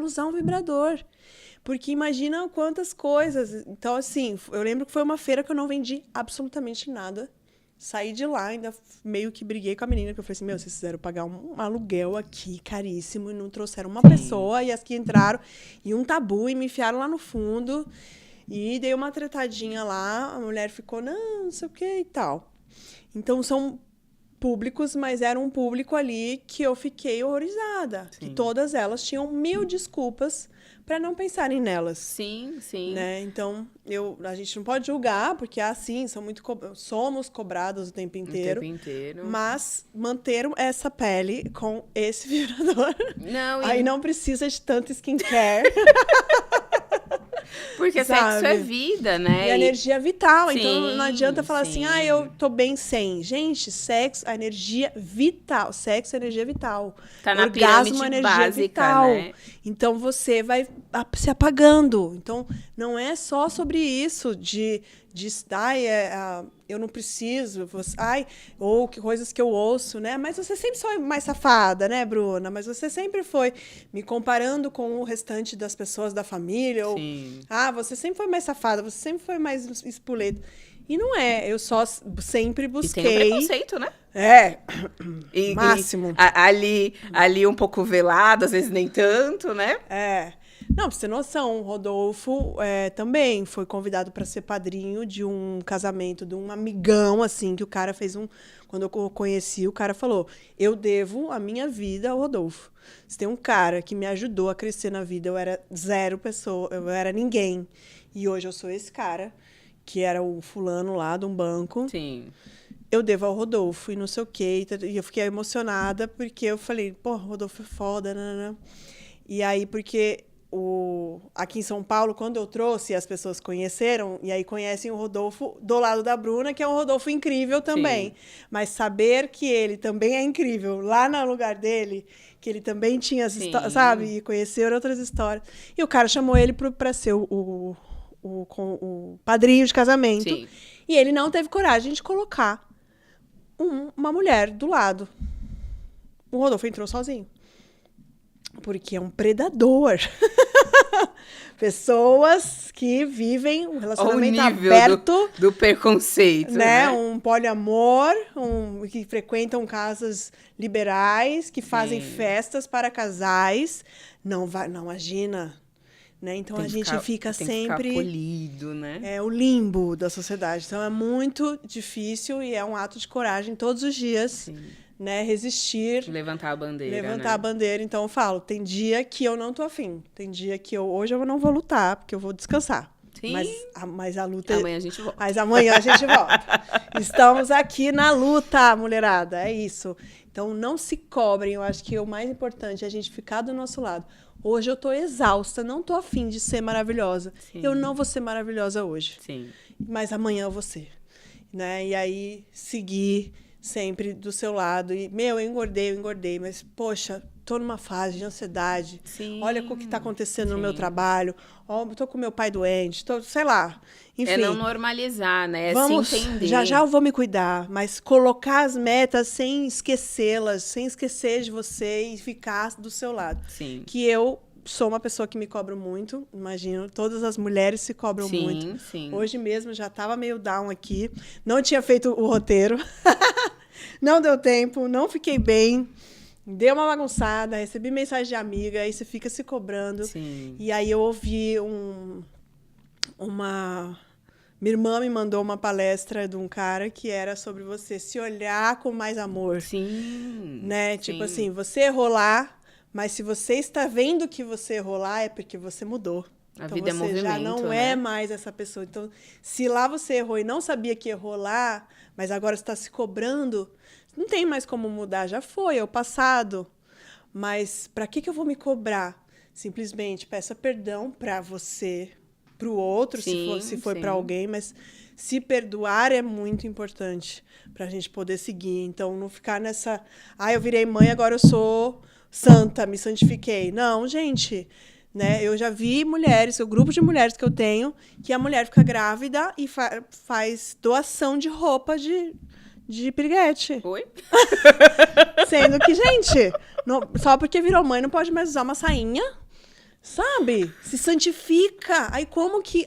Speaker 1: usar um vibrador. Porque imagina quantas coisas. Então, assim, eu lembro que foi uma feira que eu não vendi absolutamente nada. Saí de lá, ainda meio que briguei com a menina, que eu falei assim, vocês fizeram pagar um aluguel aqui, caríssimo, e não trouxeram uma pessoa, e as que entraram, e um tabu, e me enfiaram lá no fundo. E dei uma tretadinha lá, a mulher ficou, não sei o que e tal. Então, são... públicos, mas era um público ali que eu fiquei horrorizada. Sim. Que todas elas tinham 1000 desculpas para não pensarem nelas.
Speaker 2: Sim.
Speaker 1: Né? Então, a gente não pode julgar, porque assim, somos cobradas o tempo inteiro. Mas manter essa pele com esse vibrador. Aí não precisa de tanto skincare.
Speaker 2: Porque sexo é vida, né?
Speaker 1: E a energia é vital. Então, não adianta falar assim, eu tô bem sem. Gente, sexo, a energia vital. Sexo é energia vital.
Speaker 2: Tá na
Speaker 1: orgasmo,
Speaker 2: pirâmide
Speaker 1: energia
Speaker 2: básica,
Speaker 1: vital.
Speaker 2: né?
Speaker 1: Então, você vai se apagando. Então, não é só sobre isso de eu não preciso, ou coisas que eu ouço, né? Mas você sempre foi mais safada, né, Bruna? Mas você sempre foi me comparando com o restante das pessoas da família. Ou, você sempre foi mais safada, você sempre foi mais espoleta. E não é, eu só sempre
Speaker 2: E
Speaker 1: busquei...
Speaker 2: tem o preconceito, né?
Speaker 1: Máximo.
Speaker 2: Ali um pouco velado, às vezes nem tanto, né?
Speaker 1: Não, pra você ter noção, o Rodolfo também foi convidado para ser padrinho de um casamento de um amigão, assim, que o cara fez um... Quando eu conheci, o cara falou, eu devo a minha vida ao Rodolfo. Se tem um cara que me ajudou a crescer na vida, eu era zero pessoa, eu era ninguém. E hoje eu sou esse cara, que era o fulano lá de um banco.
Speaker 2: Sim.
Speaker 1: Eu devo ao Rodolfo e não sei o quê. E eu fiquei emocionada porque eu falei, pô, Rodolfo é foda, né? E aí, porque aqui em São Paulo, quando eu trouxe, as pessoas conheceram, e aí conhecem o Rodolfo do lado da Bruna, que é um Rodolfo incrível também. Sim. Mas saber que ele também é incrível lá no lugar dele, que ele também tinha as histórias, sabe? E conhecer outras histórias. E o cara chamou ele para ser o padrinho de casamento. Sim. E ele não teve coragem de colocar uma mulher do lado. O Rodolfo entrou sozinho. Porque é um predador. Pessoas que vivem um relacionamento aberto.
Speaker 2: Do preconceito, né?
Speaker 1: Um poliamor, que frequentam casas liberais, que fazem festas para casais. Não, imagina... Né? Então a gente fica sempre...
Speaker 2: Ficar polido, né?
Speaker 1: É o limbo da sociedade. Então é muito difícil e é um ato de coragem todos os dias. Sim. Né? Resistir.
Speaker 2: Levantar a bandeira,
Speaker 1: Levantar a bandeira. Então eu falo, tem dia que eu não tô afim. Tem dia que hoje eu não vou lutar, porque eu vou descansar.
Speaker 2: Sim.
Speaker 1: Mas a luta...
Speaker 2: Amanhã a gente volta.
Speaker 1: Mas amanhã a gente volta. Estamos aqui na luta, mulherada. É isso. Então não se cobrem. Eu acho que o mais importante é a gente ficar do nosso lado. Hoje eu tô exausta, não tô afim de ser maravilhosa. Sim. Eu não vou ser maravilhosa hoje.
Speaker 2: Sim.
Speaker 1: Mas amanhã eu vou ser. Né? E aí, seguir sempre do seu lado. E, eu engordei. Mas, poxa, tô numa fase de ansiedade.
Speaker 2: Sim.
Speaker 1: Olha o que tá acontecendo no meu trabalho. Tô com meu pai doente. Sei lá. Enfim.
Speaker 2: É não normalizar, né?
Speaker 1: Vamos,
Speaker 2: se entender.
Speaker 1: Já eu vou me cuidar. Mas colocar as metas sem esquecê-las. Sem esquecer de você e ficar do seu lado.
Speaker 2: Sim.
Speaker 1: Que eu sou uma pessoa que me cobro muito. Imagino, todas as mulheres se cobram muito.
Speaker 2: Sim.
Speaker 1: Hoje mesmo já estava meio down aqui. Não tinha feito o roteiro. Não deu tempo. Não fiquei bem. Deu uma bagunçada. Recebi mensagem de amiga. Aí você fica se cobrando.
Speaker 2: Sim.
Speaker 1: E aí eu ouvi Minha irmã me mandou uma palestra de um cara que era sobre você se olhar com mais amor.
Speaker 2: Sim.
Speaker 1: Né? Tipo assim, você errou lá, mas se você está vendo que você errou lá, é porque você mudou.
Speaker 2: A
Speaker 1: então
Speaker 2: vida
Speaker 1: você
Speaker 2: é movimento,
Speaker 1: já não é mais essa pessoa. Então, se lá você errou e não sabia que errou lá, mas agora está se cobrando, não tem mais como mudar. Já foi, é o passado. Mas para que eu vou me cobrar? Simplesmente peça perdão para você, para o outro, se for para alguém, mas se perdoar é muito importante para a gente poder seguir. Então, não ficar nessa... eu virei mãe, agora eu sou santa, me santifiquei. Não, gente, né? Eu já vi mulheres, o grupo de mulheres que eu tenho, que a mulher fica grávida e faz doação de roupa de piriguete.
Speaker 2: Oi?
Speaker 1: Sendo que, gente, só porque virou mãe não pode mais usar uma sainha. Sabe? Se santifica.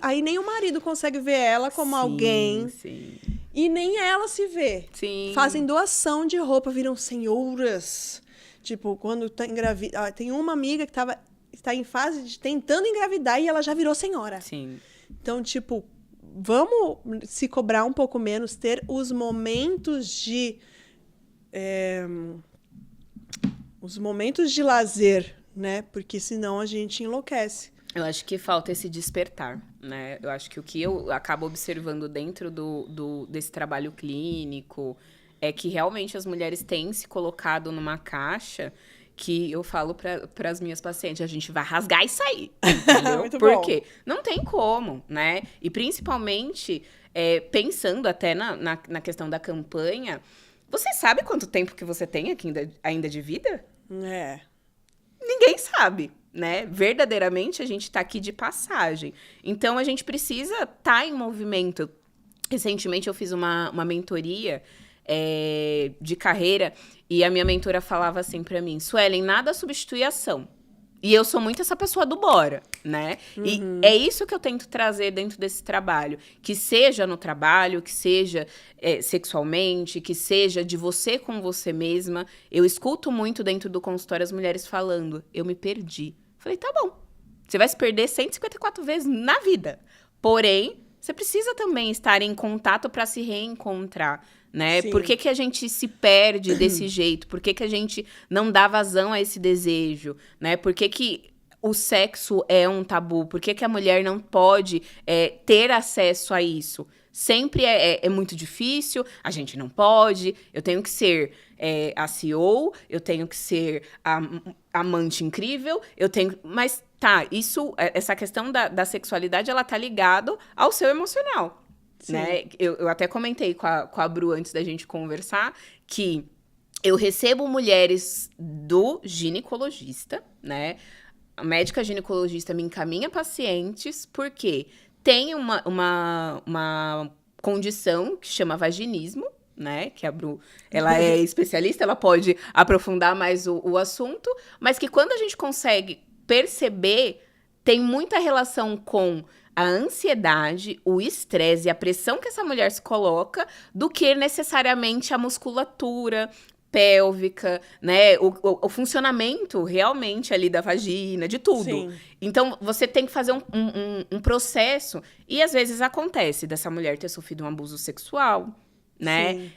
Speaker 1: Aí nem o marido consegue ver ela como alguém.
Speaker 2: Sim.
Speaker 1: E nem ela se vê.
Speaker 2: Sim.
Speaker 1: Fazem doação de roupa, viram senhoras. Tipo, quando tá engravidada. Tem uma amiga que está em fase de tentando engravidar e ela já virou senhora.
Speaker 2: Sim.
Speaker 1: Então, tipo, vamos se cobrar um pouco menos, ter os momentos de... os momentos de lazer, né? Porque senão a gente enlouquece.
Speaker 2: Eu acho que falta esse despertar, né? Eu acho que o que eu acabo observando dentro desse trabalho clínico é que realmente as mulheres têm se colocado numa caixa que eu falo para as minhas pacientes, a gente vai rasgar e sair, entendeu?
Speaker 1: Muito
Speaker 2: Por
Speaker 1: bom.
Speaker 2: quê? Não tem como, né? E principalmente, pensando até na questão da campanha, você sabe quanto tempo que você tem aqui ainda de vida? Ninguém sabe, né? Verdadeiramente, a gente tá aqui de passagem. Então, a gente precisa estar em movimento. Recentemente, eu fiz uma mentoria de carreira e a minha mentora falava assim pra mim, Suelen, nada substitui a ação. E eu sou muito essa pessoa do bora, né? E é isso que eu tento trazer dentro desse trabalho. Que seja no trabalho, que seja sexualmente, que seja de você com você mesma. Eu escuto muito dentro do consultório as mulheres falando, eu me perdi. Falei, tá bom. Você vai se perder 154 vezes na vida. Porém, você precisa também estar em contato para se reencontrar, né?
Speaker 1: Sim.
Speaker 2: Por que a gente se perde desse jeito? Por que a gente não dá vazão a esse desejo, né? Por que o sexo é um tabu? Por que a mulher não pode ter acesso a isso? Sempre é muito difícil, a gente não pode, eu tenho que ser a CEO, eu tenho que ser a amante incrível, mas tá, essa questão da sexualidade, ela tá ligado ao seu emocional. Né? Eu até comentei com a Bru antes da gente conversar que eu recebo mulheres do ginecologista, né? A médica ginecologista me encaminha pacientes porque tem uma condição que chama vaginismo, né? Que a Bru, ela é especialista, ela pode aprofundar mais o assunto, mas que quando a gente consegue perceber, tem muita relação com a ansiedade, o estresse e a pressão que essa mulher se coloca do que necessariamente a musculatura pélvica, né? O funcionamento realmente ali da vagina, de tudo.
Speaker 1: Sim.
Speaker 2: Então, você tem que fazer um processo. E às vezes acontece dessa mulher ter sofrido um abuso sexual, né?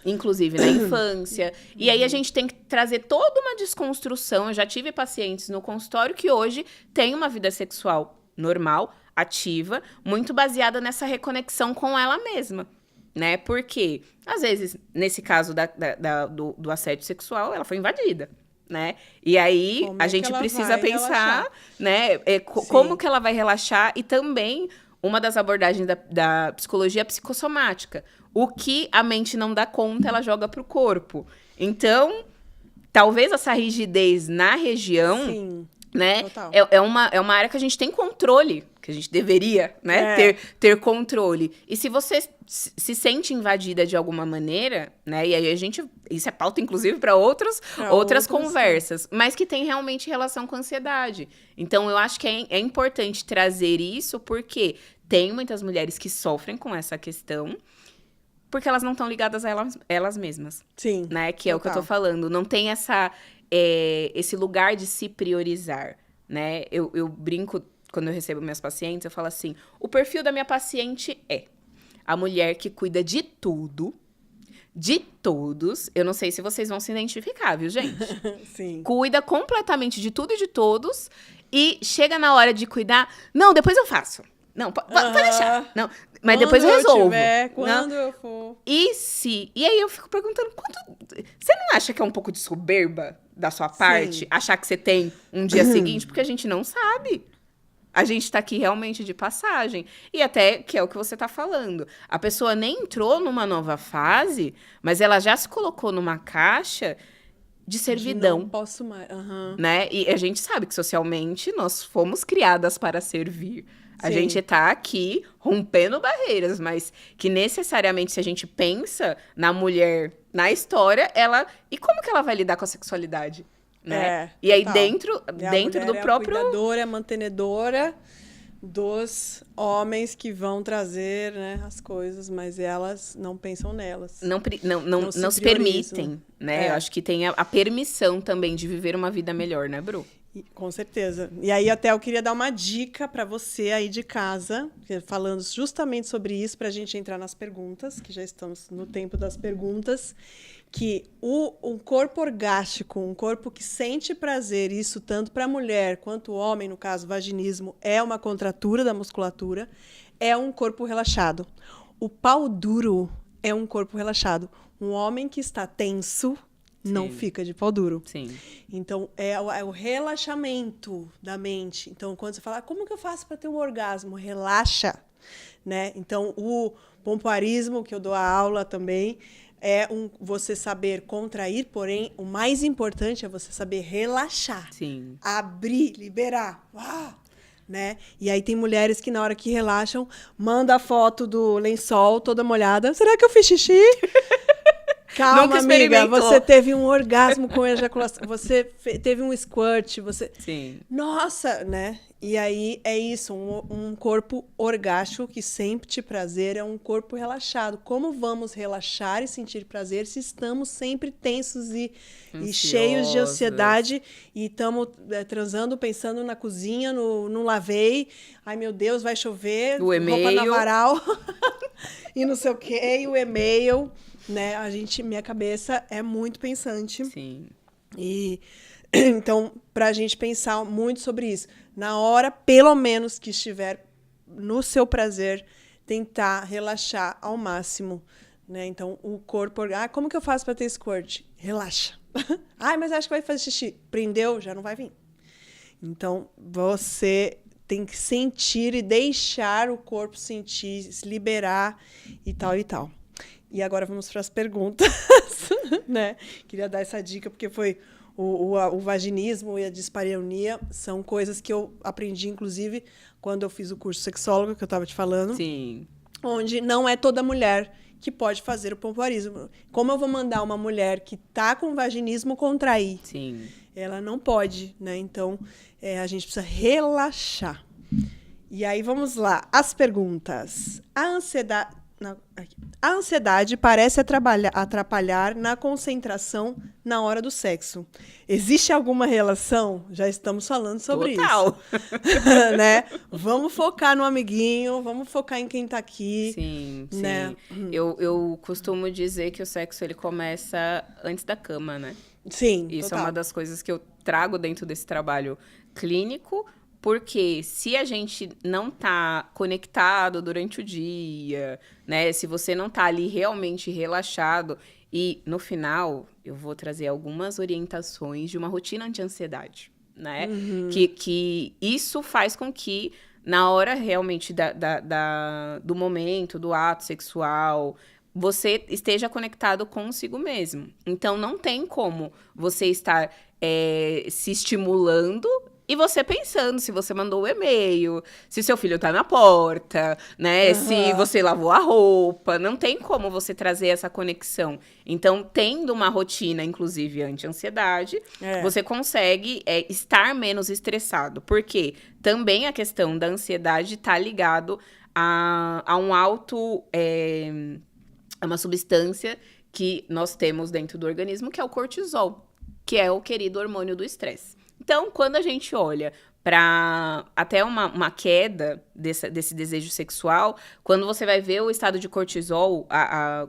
Speaker 2: Inclusive na infância. E aí a gente tem que trazer toda uma desconstrução. Eu já tive pacientes no consultório que hoje têm uma vida sexual normal, ativa, muito baseada nessa reconexão com ela mesma, né? Porque, às vezes, nesse caso do assédio sexual, ela foi invadida, né? E aí, a gente precisa pensar, né? Como que ela vai relaxar e também uma das abordagens da psicologia psicossomática. O que a mente não dá conta, ela joga pro corpo. Então, talvez essa rigidez na região...
Speaker 1: Sim.
Speaker 2: Né? É uma área que a gente tem controle, que a gente deveria, né? Ter controle. E se você se sente invadida de alguma maneira, né? E aí isso é pauta, inclusive, para outras conversas, mas que tem realmente relação com ansiedade. Então, eu acho que é importante trazer isso, porque tem muitas mulheres que sofrem com essa questão, porque elas não estão ligadas a elas mesmas.
Speaker 1: Sim.
Speaker 2: Né? Que é o que eu tô falando. Não tem esse lugar de se priorizar, né? Eu brinco, quando eu recebo minhas pacientes, eu falo assim, o perfil da minha paciente é a mulher que cuida de tudo, de todos. Eu não sei se vocês vão se identificar, viu, gente?
Speaker 1: Sim.
Speaker 2: Cuida completamente de tudo e de todos e chega na hora de cuidar, não, depois eu faço. Não, pode deixar. Não, mas
Speaker 1: quando
Speaker 2: depois eu resolvo.
Speaker 1: Quando eu for.
Speaker 2: E aí eu fico perguntando, você não acha que é um pouco de soberba da sua parte?
Speaker 1: Sim.
Speaker 2: Achar que você tem um dia seguinte? Porque a gente não sabe. A gente tá aqui realmente de passagem. E até, que é o que você tá falando, a pessoa nem entrou numa nova fase, mas ela já se colocou numa caixa de servidão.
Speaker 1: Não posso mais.
Speaker 2: Né? E a gente sabe que socialmente nós fomos criadas para servir. A
Speaker 1: Sim.
Speaker 2: gente tá aqui rompendo barreiras, mas que necessariamente, se a gente pensa na mulher, na história, e como que ela vai lidar com a sexualidade? Né? E aí, dentro do próprio...
Speaker 1: A cuidadora, a mantenedora dos homens que vão trazer, né, as coisas, mas elas não pensam nelas.
Speaker 2: Não se permitem, né? Eu acho que tem a permissão também de viver uma vida melhor, né, Bru?
Speaker 1: Com certeza. E aí até eu queria dar uma dica para você aí de casa, falando justamente sobre isso, para a gente entrar nas perguntas, que já estamos no tempo das perguntas, que um corpo orgástico, um corpo que sente prazer, isso tanto para a mulher quanto o homem, no caso, vaginismo, é uma contratura da musculatura, é um corpo relaxado. O pau duro é um corpo relaxado. Um homem que está tenso não fica de pau duro.
Speaker 2: Sim.
Speaker 1: Então, é o relaxamento da mente. Então, quando você fala, como que eu faço para ter um orgasmo? Relaxa, né? Então, o pompoarismo, que eu dou a aula também, é você saber contrair, porém, o mais importante é você saber relaxar.
Speaker 2: Sim.
Speaker 1: Abrir, liberar. Né? E aí tem mulheres que, na hora que relaxam, manda a foto do lençol toda molhada. Será que eu fiz xixi? Calma,
Speaker 2: Nunca
Speaker 1: amiga,
Speaker 2: experimentou.
Speaker 1: você teve um orgasmo com ejaculação, você teve um squirt, você...
Speaker 2: Sim.
Speaker 1: Nossa, né? E aí é isso, um corpo orgástico que sente prazer é um corpo relaxado. Como vamos relaxar e sentir prazer se estamos sempre tensos e cheios de ansiedade e estamos transando, pensando na cozinha, não lavei, ai meu Deus, vai chover,
Speaker 2: O e-mail.
Speaker 1: roupa na varal e não sei o quê, e o e-mail, né? Minha cabeça é muito pensante.
Speaker 2: Sim.
Speaker 1: E então, para a gente pensar muito sobre isso, na hora, pelo menos, que estiver no seu prazer, tentar relaxar ao máximo, né? Então, o corpo... como que eu faço para ter squirt? Relaxa. Mas acho que vai fazer xixi. Prendeu, já não vai vir. Então, você tem que sentir e deixar o corpo sentir, se liberar e tal e tal. E agora vamos para as perguntas, né? Queria dar essa dica, porque foi... O vaginismo e a dispareunia são coisas que eu aprendi, inclusive, quando eu fiz o curso sexólogo, que eu estava te falando.
Speaker 2: Sim.
Speaker 1: Onde não é toda mulher que pode fazer o pompoarismo. Como eu vou mandar uma mulher que está com vaginismo contrair?
Speaker 2: Sim.
Speaker 1: Ela não pode, né? Então, a gente precisa relaxar. E aí, vamos lá. As perguntas. A ansiedade parece atrapalhar na concentração na hora do sexo. Existe alguma relação? Já estamos falando sobre
Speaker 2: Total.
Speaker 1: isso. Né? Vamos focar no amiguinho, vamos focar em quem tá aqui.
Speaker 2: Sim,
Speaker 1: né?
Speaker 2: sim. Eu costumo dizer que o sexo ele começa antes da cama, né?
Speaker 1: Sim,
Speaker 2: Isso
Speaker 1: total.
Speaker 2: é uma das coisas que eu trago dentro desse trabalho clínico, porque se a gente não tá conectado durante o dia, né? Se você não tá ali realmente relaxado, e no final eu vou trazer algumas orientações de uma rotina anti-ansiedade, né? Que isso faz com que na hora realmente do momento, do ato sexual, você esteja conectado consigo mesmo. Então, não tem como você estar se estimulando e você pensando se você mandou o e-mail, se seu filho tá na porta, né? Se você lavou a roupa. Não tem como você trazer essa conexão. Então, tendo uma rotina, inclusive, anti-ansiedade, você consegue estar menos estressado. Porque também a questão da ansiedade tá ligado a um alto... É uma substância que nós temos dentro do organismo, que é o cortisol, que é o querido hormônio do estresse. Então, quando a gente olha para até uma queda desse desejo sexual, quando você vai ver o estado de cortisol,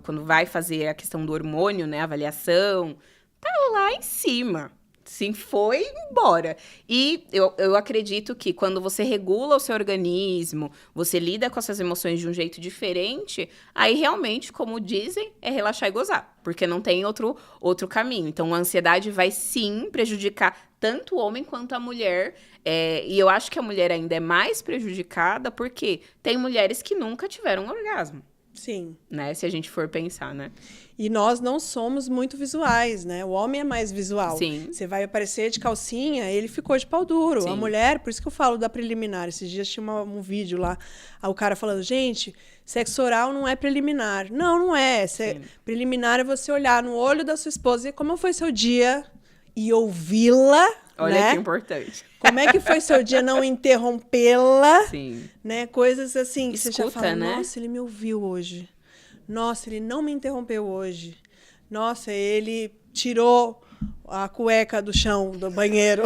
Speaker 2: quando vai fazer a questão do hormônio, né, a avaliação, tá lá em cima. Sim, foi embora. E eu acredito que quando você regula o seu organismo, você lida com essas emoções de um jeito diferente, aí realmente, como dizem, é relaxar e gozar. Porque não tem outro caminho. Então, a ansiedade vai sim prejudicar tanto o homem quanto a mulher. E eu acho que a mulher ainda é mais prejudicada porque tem mulheres que nunca tiveram orgasmo.
Speaker 1: Sim.
Speaker 2: Né? Se a gente for pensar, né?
Speaker 1: E nós não somos muito visuais, né? O homem é mais visual.
Speaker 2: Sim.
Speaker 1: Você vai aparecer de calcinha, ele ficou de pau duro.
Speaker 2: Sim.
Speaker 1: A mulher, por isso que eu falo da preliminar. Esses dias tinha um vídeo lá, o cara falando, gente, sexo oral não é preliminar. Não é. Preliminar é você olhar no olho da sua esposa e como foi seu dia e ouvi-la.
Speaker 2: Olha,
Speaker 1: né?
Speaker 2: que importante.
Speaker 1: Como é que foi seu dia, não interrompê-la.
Speaker 2: Sim.
Speaker 1: Né? Coisas assim, que
Speaker 2: Escuta,
Speaker 1: você já fala,
Speaker 2: né?
Speaker 1: nossa, ele me ouviu hoje. Nossa, ele não me interrompeu hoje. Nossa, ele tirou a cueca do chão do banheiro.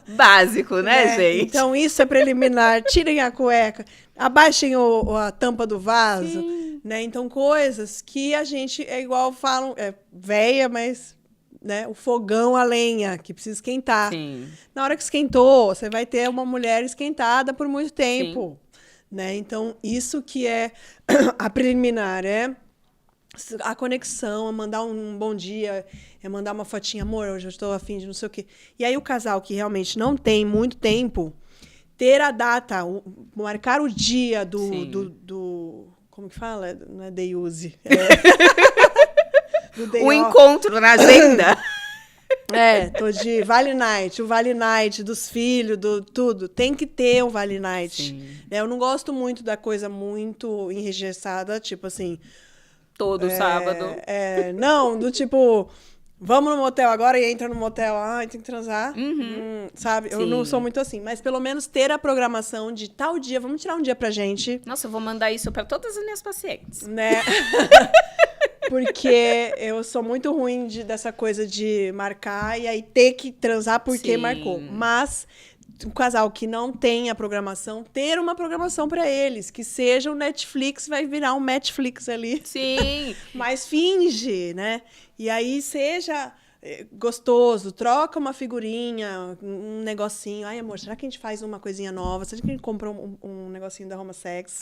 Speaker 2: Básico, né, gente?
Speaker 1: Então, isso é preliminar. Tirem a cueca, abaixem a tampa do vaso.
Speaker 2: Sim.
Speaker 1: Né? Então, coisas que a gente, igual falam, véia, mas... Né, o fogão a lenha, que precisa esquentar.
Speaker 2: Sim.
Speaker 1: Na hora que esquentou, você vai ter uma mulher esquentada por muito tempo. Né? Então, isso que é a preliminar, a conexão, é mandar um bom dia, é mandar uma fotinha, amor, hoje eu estou afim de não sei o quê. E aí o casal que realmente não tem muito tempo, ter a data, marcar o dia do como que fala? Não é day use.
Speaker 2: O encontro na agenda.
Speaker 1: Tô de Vale Night, o Vale Night dos filhos, tudo. Tem que ter um Vale Night. Eu não gosto muito da coisa muito enregistrada, tipo assim,
Speaker 2: todo sábado.
Speaker 1: Não, do tipo, vamos no motel agora e entra no motel, ai, tem que transar, sabe?
Speaker 2: Sim.
Speaker 1: Eu não sou muito assim, mas pelo menos ter a programação de tal dia, vamos tirar um dia pra gente.
Speaker 2: Nossa, eu vou mandar isso pra todas as minhas pacientes.
Speaker 1: Né? Porque eu sou muito ruim dessa coisa de marcar e aí ter que transar porque
Speaker 2: Sim.
Speaker 1: marcou. Mas um casal que não tem a programação, ter uma programação pra eles, que seja o Netflix, vai virar um Netflix ali.
Speaker 2: Sim.
Speaker 1: Mas finge, né? E aí seja gostoso, troca uma figurinha, um negocinho. Ai, amor, será que a gente faz uma coisinha nova? Será que a gente compra um negocinho da Roma Sex?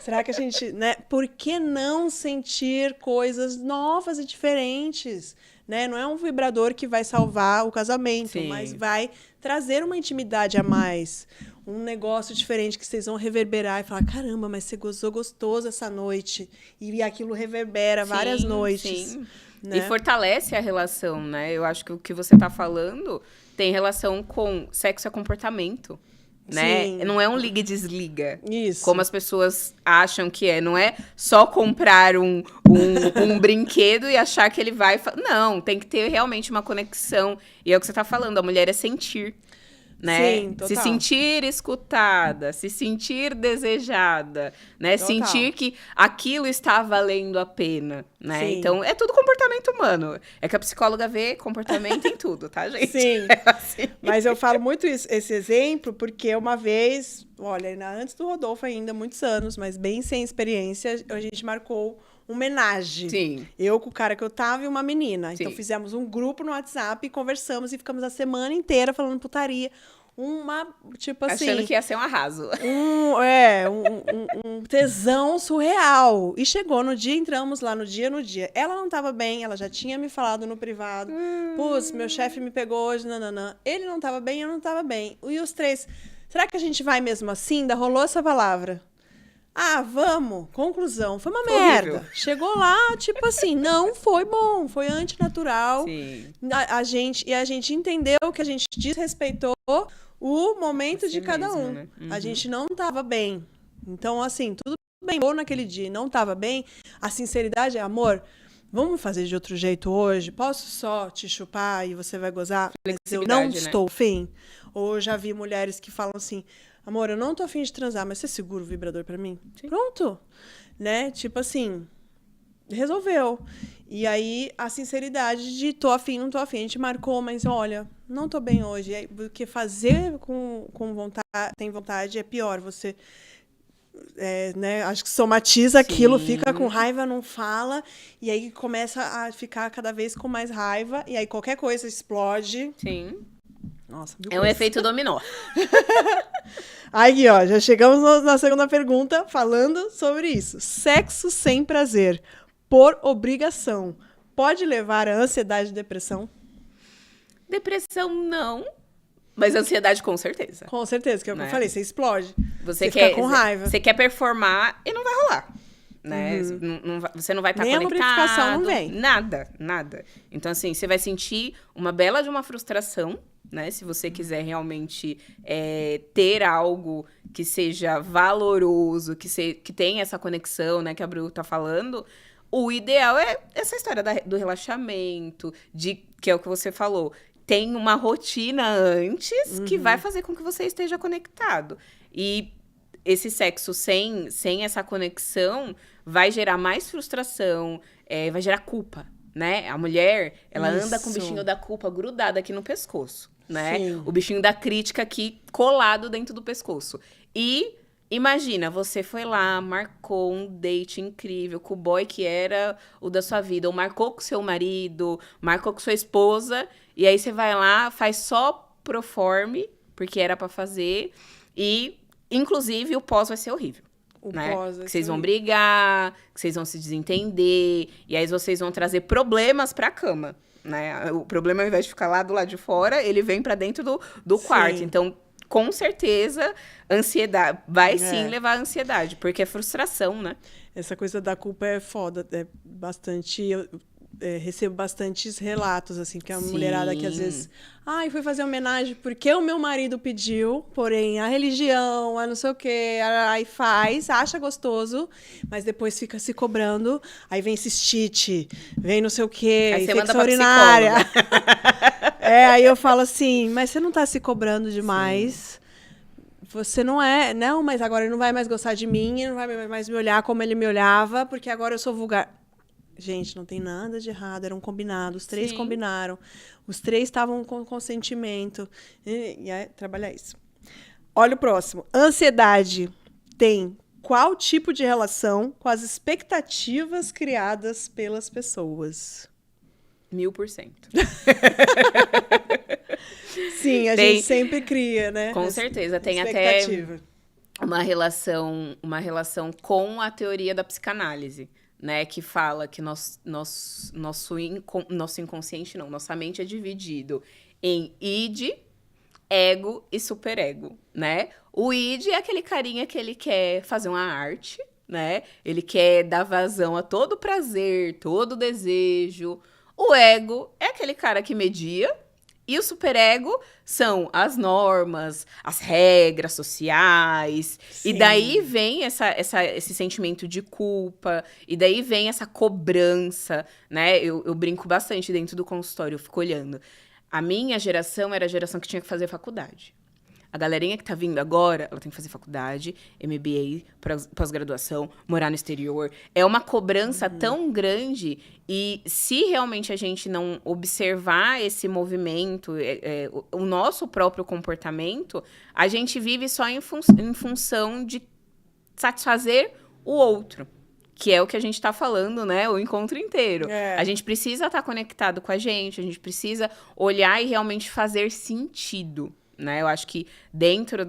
Speaker 1: Será que a gente, né? Por que não sentir coisas novas e diferentes? Né? Não é um vibrador que vai salvar o casamento,
Speaker 2: Sim.
Speaker 1: mas vai trazer uma intimidade a mais. Um negócio diferente que vocês vão reverberar e falar, caramba, mas você gozou gostoso essa noite. E aquilo reverbera várias noites.
Speaker 2: Sim.
Speaker 1: Né?
Speaker 2: E fortalece a relação, né? Eu acho que o que você tá falando tem relação com sexo e comportamento. Né?
Speaker 1: Sim.
Speaker 2: Não é um liga e desliga.
Speaker 1: Isso.
Speaker 2: Como as pessoas acham que é. Não é só comprar um brinquedo e achar que ele vai... Não, tem que ter realmente uma conexão. E é o que você tá falando, a mulher é sentir. Né?
Speaker 1: Sim, total.
Speaker 2: Se sentir escutada, se sentir desejada, né?
Speaker 1: Total.
Speaker 2: Sentir que aquilo está valendo a pena, né?
Speaker 1: Sim.
Speaker 2: Então, é tudo comportamento humano. É que a psicóloga vê comportamento em tudo, tá, gente?
Speaker 1: Sim.
Speaker 2: É assim.
Speaker 1: Mas eu falo muito esse exemplo porque uma vez, olha, antes do Rodolfo ainda, muitos anos, mas bem sem experiência, a gente marcou uma homenagem.
Speaker 2: Sim.
Speaker 1: Eu com o cara que eu tava e uma menina. Então
Speaker 2: Sim.
Speaker 1: fizemos um grupo no WhatsApp, conversamos e ficamos a semana inteira falando putaria. Tipo assim...
Speaker 2: Achando que ia ser um arraso.
Speaker 1: Um tesão surreal. E chegou no dia, entramos lá no dia. Ela não tava bem, ela já tinha me falado no privado. Putz, meu chefe me pegou hoje, nananã. Ele não tava bem, eu não tava bem. E os três, será que a gente vai mesmo assim? Ainda rolou essa palavra. Ah, vamos. Conclusão, foi uma merda.
Speaker 2: Horrível.
Speaker 1: Chegou lá, tipo assim, não foi bom, foi antinatural.
Speaker 2: Sim.
Speaker 1: A gente entendeu que a gente desrespeitou o momento de cada
Speaker 2: mesmo,
Speaker 1: um.
Speaker 2: né?
Speaker 1: A gente não tava bem. Então, assim, tudo bem. Ou naquele dia não tava bem, a sinceridade é, amor, vamos fazer de outro jeito hoje? Posso só te chupar e você vai gozar? Mas eu não estou afim. Ou eu já vi mulheres que falam assim, amor, eu não tô afim de transar, mas você segura o vibrador pra mim? Sim. Pronto. Né? Tipo assim, resolveu. E aí, a sinceridade de tô afim, não tô afim. A gente marcou, mas olha, não tô bem hoje. E aí, porque fazer com vontade, tem vontade, é pior. Você, né, acho que somatiza aquilo, fica com raiva, não fala. E aí começa a ficar cada vez com mais raiva. E aí qualquer coisa explode.
Speaker 2: Sim.
Speaker 1: Nossa,
Speaker 2: é um efeito dominó.
Speaker 1: Aí, ó, já chegamos na segunda pergunta falando sobre isso. Sexo sem prazer, por obrigação, pode levar à ansiedade e depressão?
Speaker 2: Depressão, não. Mas ansiedade, com certeza.
Speaker 1: Com certeza, que é o que eu falei, você explode. Você
Speaker 2: quer,
Speaker 1: fica com raiva.
Speaker 2: Você quer performar e não vai rolar. Né? Você não vai estar conectado.
Speaker 1: Nem a lubrificação não vem.
Speaker 2: Nada. Então, assim, você vai sentir uma bela de uma frustração, né? Se você quiser realmente ter algo que seja valoroso, que tenha essa conexão, né? Que a Bru tá falando. O ideal é essa história do relaxamento, que é o que você falou. Tem uma rotina antes que vai fazer com que você esteja conectado. E esse sexo sem essa conexão vai gerar mais frustração, vai gerar culpa, né? A mulher, ela anda com o bichinho da culpa grudado aqui no pescoço, né?
Speaker 1: Sim.
Speaker 2: O bichinho da crítica aqui colado dentro do pescoço. E imagina, você foi lá, marcou um date incrível com o boy que era o da sua vida, ou marcou com seu marido, marcou com sua esposa, e aí você vai lá, faz só proforme, porque era pra fazer, e, inclusive, o pós vai ser horrível. Né? Que vocês vão brigar, que vocês vão se desentender, e aí vocês vão trazer problemas pra cama, né? O problema, ao invés de ficar lá do lado de fora, ele vem pra dentro do quarto. Então, com certeza, ansiedade vai sim levar à ansiedade, porque é frustração, né?
Speaker 1: Essa coisa da culpa é foda, é bastante... recebo bastantes relatos, assim, que a
Speaker 2: Sim.
Speaker 1: mulherada que às vezes... Ai, fui fazer homenagem porque o meu marido pediu, porém a religião, a não sei o quê, aí faz, acha gostoso, mas depois fica se cobrando, aí vem cistite, vem não sei o quê,
Speaker 2: Aí você manda
Speaker 1: infecção
Speaker 2: pra
Speaker 1: urinária.
Speaker 2: psicóloga.
Speaker 1: Aí eu falo assim, mas você não tá se cobrando demais... Você não é, não, mas agora ele não vai mais gostar de mim, ele não vai mais me olhar como ele me olhava, porque agora eu sou vulgar. Gente, não tem nada de errado, era um combinado, os 3
Speaker 2: Sim.
Speaker 1: combinaram, os 3 estavam com consentimento. E aí, trabalhar isso. Olha o próximo. Ansiedade tem qual tipo de relação com as expectativas criadas pelas pessoas?
Speaker 2: 1000%.
Speaker 1: Sim, a gente sempre cria, né?
Speaker 2: Com certeza, tem até uma relação com a teoria da psicanálise, né? Que fala que nosso inconsciente, não, nossa mente é dividido em id, ego e superego, né? O id é aquele carinha que ele quer fazer uma arte, né? Ele quer dar vazão a todo prazer, todo desejo. O ego é aquele cara que media. E o superego são as normas, as regras sociais.
Speaker 1: Sim.
Speaker 2: E daí vem esse sentimento de culpa. E daí vem essa cobrança, né? Eu brinco bastante dentro do consultório, eu fico olhando. A minha geração era a geração que tinha que fazer faculdade. A galerinha que tá vindo agora, ela tem que fazer faculdade, MBA, pós-graduação, morar no exterior. É uma cobrança tão grande e se realmente a gente não observar esse movimento, o nosso próprio comportamento, a gente vive só em função de satisfazer o outro. Que é o que a gente tá falando, né? O encontro inteiro. A gente precisa estar conectado com a gente precisa olhar e realmente fazer sentido. Né? Eu acho que dentro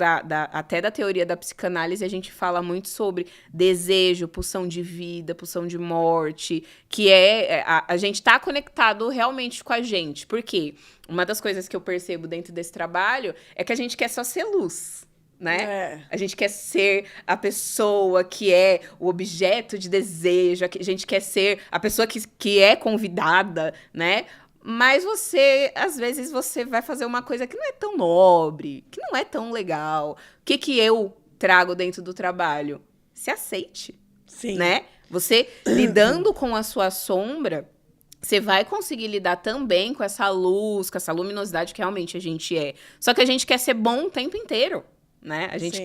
Speaker 2: até da teoria da psicanálise a gente fala muito sobre desejo, pulsão de vida, pulsão de morte, que a gente tá conectado realmente com a gente. Por quê? Uma das coisas que eu percebo dentro desse trabalho é que a gente quer só ser luz. Né? A gente quer ser a pessoa que é o objeto de desejo, a gente quer ser a pessoa que é convidada, né? Mas às vezes, você vai fazer uma coisa que não é tão nobre, que não é tão legal. O que eu trago dentro do trabalho? Se aceite,
Speaker 1: Sim.
Speaker 2: Né? Você lidando com a sua sombra, você vai conseguir lidar também com essa luz, com essa luminosidade que realmente a gente é. Só que a gente quer ser bom o tempo inteiro. Né? A gente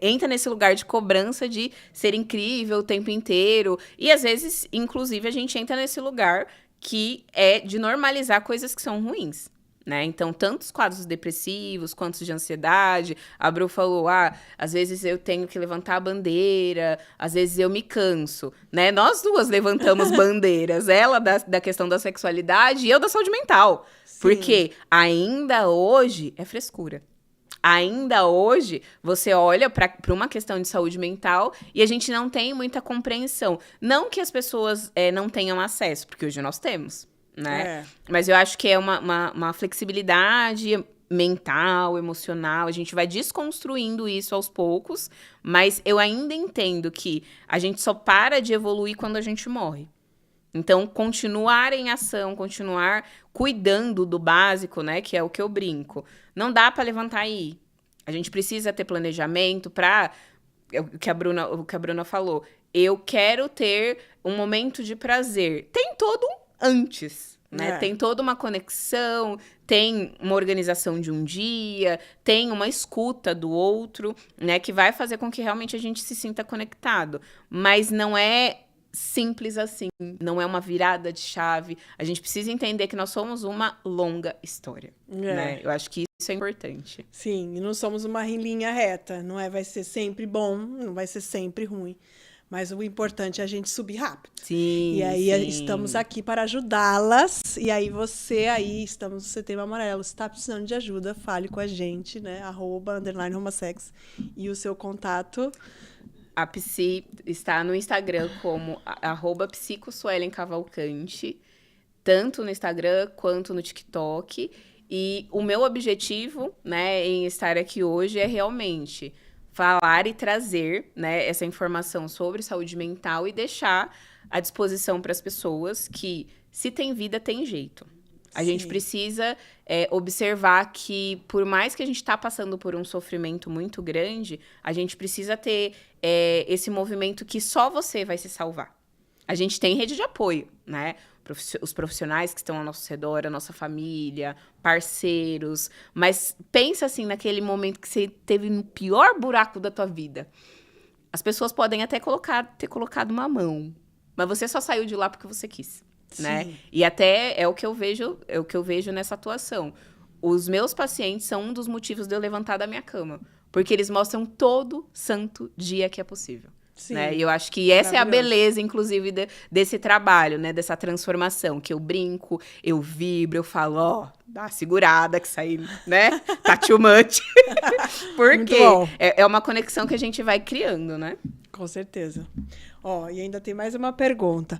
Speaker 2: entra nesse lugar de cobrança de ser incrível o tempo inteiro. E às vezes, inclusive, a gente entra nesse lugar que é de normalizar coisas que são ruins, né? Então, tanto os quadros depressivos quanto de ansiedade. A Bru falou, às vezes eu tenho que levantar a bandeira, às vezes eu me canso, né? Nós duas levantamos bandeiras, ela da questão da sexualidade e eu da saúde mental. Sim. Porque ainda hoje é frescura. Ainda hoje, você olha para uma questão de saúde mental e a gente não tem muita compreensão. Não que as pessoas não tenham acesso, porque hoje nós temos, né? Mas eu acho que é uma flexibilidade mental, emocional. A gente vai desconstruindo isso aos poucos, mas eu ainda entendo que a gente só para de evoluir quando a gente morre. Então, continuar em ação, continuar cuidando do básico, né? Que é o que eu brinco. Não dá para levantar e ir. A gente precisa ter planejamento para... O que a Bruna falou. Eu quero ter um momento de prazer. Tem todo um antes, né? Tem toda uma conexão, tem uma organização de um dia, tem uma escuta do outro, né? Que vai fazer com que realmente a gente se sinta conectado. Mas não é simples assim, não é uma virada de chave. A gente precisa entender que nós somos uma longa história, né? Eu acho que isso é importante.
Speaker 1: Sim, e não somos uma linha reta, vai ser sempre bom, não vai ser sempre ruim. Mas o importante é a gente subir rápido.
Speaker 2: Sim,
Speaker 1: e aí estamos aqui para ajudá-las. E aí estamos no Setembro Amarelo. Se está precisando de ajuda, fale com a gente, né? @_homosex. E o seu contato...
Speaker 2: A Psi está no Instagram como @psicosuelencavalcante, tanto no Instagram quanto no TikTok. E o meu objetivo, né, em estar aqui hoje é realmente falar e trazer, né, essa informação sobre saúde mental e deixar à disposição para as pessoas que, se tem vida, tem jeito. A gente precisa observar que, por mais que a gente está passando por um sofrimento muito grande, a gente precisa ter esse movimento que só você vai se salvar. A gente tem rede de apoio, né? Os profissionais que estão ao nosso redor, a nossa família, parceiros. Mas pensa assim, naquele momento que você teve no pior buraco da tua vida. As pessoas podem até ter colocado uma mão, mas você só saiu de lá porque você quis, né? E até é o que eu vejo nessa atuação. Os meus pacientes são um dos motivos de eu levantar da minha cama, porque eles mostram todo santo dia que é possível. Né? E eu acho que essa é a beleza, inclusive, desse trabalho, né? Dessa transformação, que eu brinco, eu vibro, eu falo, ó, dá uma segurada que isso aí, né? Tá too much. Porque é uma conexão que a gente vai criando, né?
Speaker 1: Com certeza. Ó, e ainda tem mais uma pergunta.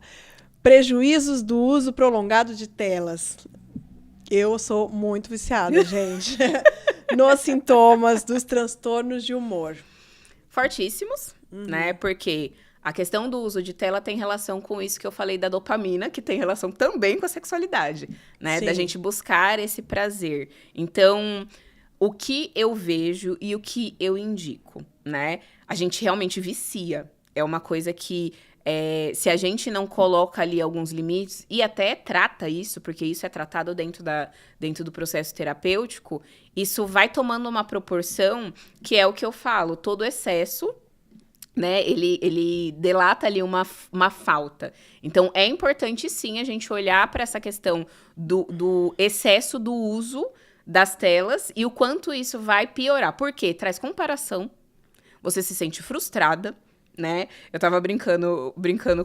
Speaker 1: Prejuízos do uso prolongado de telas. Eu sou muito viciada, gente. Nos sintomas dos transtornos de humor.
Speaker 2: Fortíssimos, né? Porque a questão do uso de tela tem relação com isso que eu falei da dopamina, que tem relação também com a sexualidade, né? Da gente buscar esse prazer. Então, o que eu vejo e o que eu indico, né? A gente realmente vicia. É uma coisa que, se a gente não coloca ali alguns limites, e até trata isso, porque isso é tratado dentro do processo terapêutico, isso vai tomando uma proporção que é o que eu falo, todo excesso, né, ele delata ali uma falta. Então, é importante, sim, a gente olhar para essa questão do excesso do uso das telas e o quanto isso vai piorar. Por quê? Traz comparação, você se sente frustrada, né? Eu tava brincando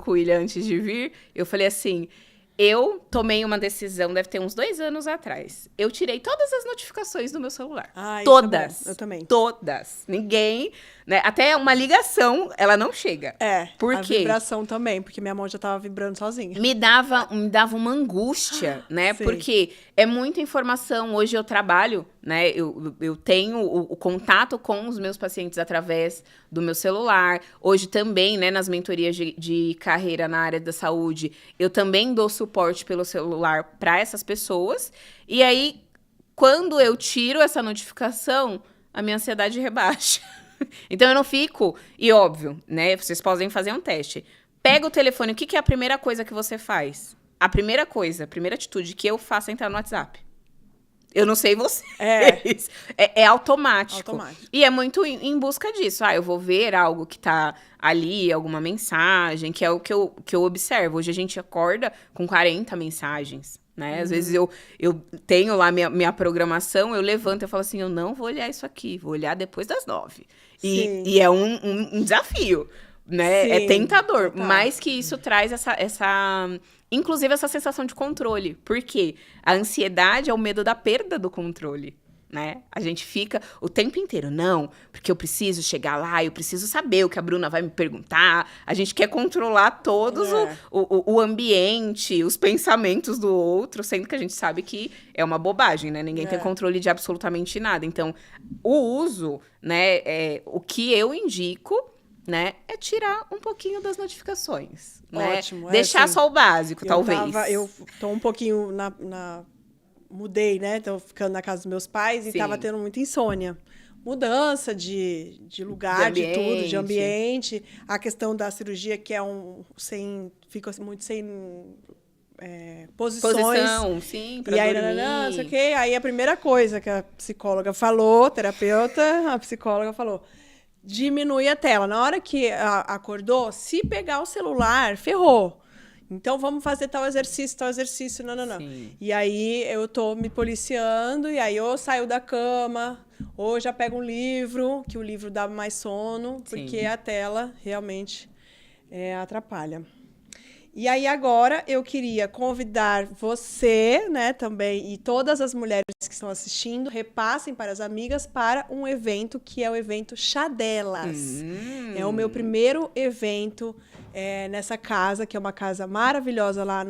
Speaker 2: com o William antes de vir, eu falei assim, eu tomei uma decisão, deve ter uns 2 anos atrás. Eu tirei todas as notificações do meu celular. Todas.
Speaker 1: Isso é bom. Eu também.
Speaker 2: Todas. Ninguém, né? Até uma ligação, ela não chega. Por quê?
Speaker 1: A vibração também, porque minha mão já tava vibrando sozinha.
Speaker 2: Me dava uma angústia, né? Porque é muita informação. Hoje eu trabalho, né? Eu tenho o contato com os meus pacientes através do meu celular. Hoje também, né? Nas mentorias de carreira na área da saúde, eu também dou suporte pelo celular para essas pessoas. E aí, quando eu tiro essa notificação, a minha ansiedade rebaixa. Então, eu não fico... E óbvio, né? Vocês podem fazer um teste. Pega o telefone, o que é a primeira coisa que você faz? A primeira atitude que eu faço é entrar no WhatsApp. Eu não sei vocês. É automático. E é muito em busca disso. Eu vou ver algo que tá ali, alguma mensagem, que é o que eu observo. Hoje a gente acorda com 40 mensagens, né? Às vezes eu tenho lá minha programação, eu levanto e falo assim, eu não vou olhar isso aqui, vou olhar depois das 9. E é um desafio, né? É tentador, mas que isso traz inclusive essa sensação de controle. Por quê? A ansiedade é o medo da perda do controle, né? A gente fica o tempo inteiro, não, porque eu preciso chegar lá, eu preciso saber o que a Bruna vai me perguntar. A gente quer controlar todos o ambiente, os pensamentos do outro, sendo que a gente sabe que é uma bobagem, né? Ninguém tem controle de absolutamente nada. Então, o uso, né, o que eu indico, né, é tirar um pouquinho das notificações, né?
Speaker 1: Ótimo.
Speaker 2: Deixar só o básico, talvez.
Speaker 1: Eu tô um pouquinho mudei, né? Tô ficando na casa dos meus pais e tava tendo muita insônia. Mudança de lugar, de tudo, de ambiente. A questão da cirurgia, que é fica muito sem posições.
Speaker 2: Posição, sim, pra dormir.
Speaker 1: Não sei o quê. Aí a primeira coisa que a psicóloga falou, a psicóloga falou, diminui a tela. Na hora que acordou, se pegar o celular, ferrou. Então, vamos fazer tal exercício, não. Sim. E aí, eu tô me policiando, e aí eu saio da cama, ou já pego um livro, que o livro dá mais sono, porque a tela realmente atrapalha. E aí, agora, eu queria convidar você, né, também, e todas as mulheres que estão assistindo, repassem para as amigas para um evento que é o evento Chá Delas. É o meu primeiro evento nessa casa, que é uma casa maravilhosa lá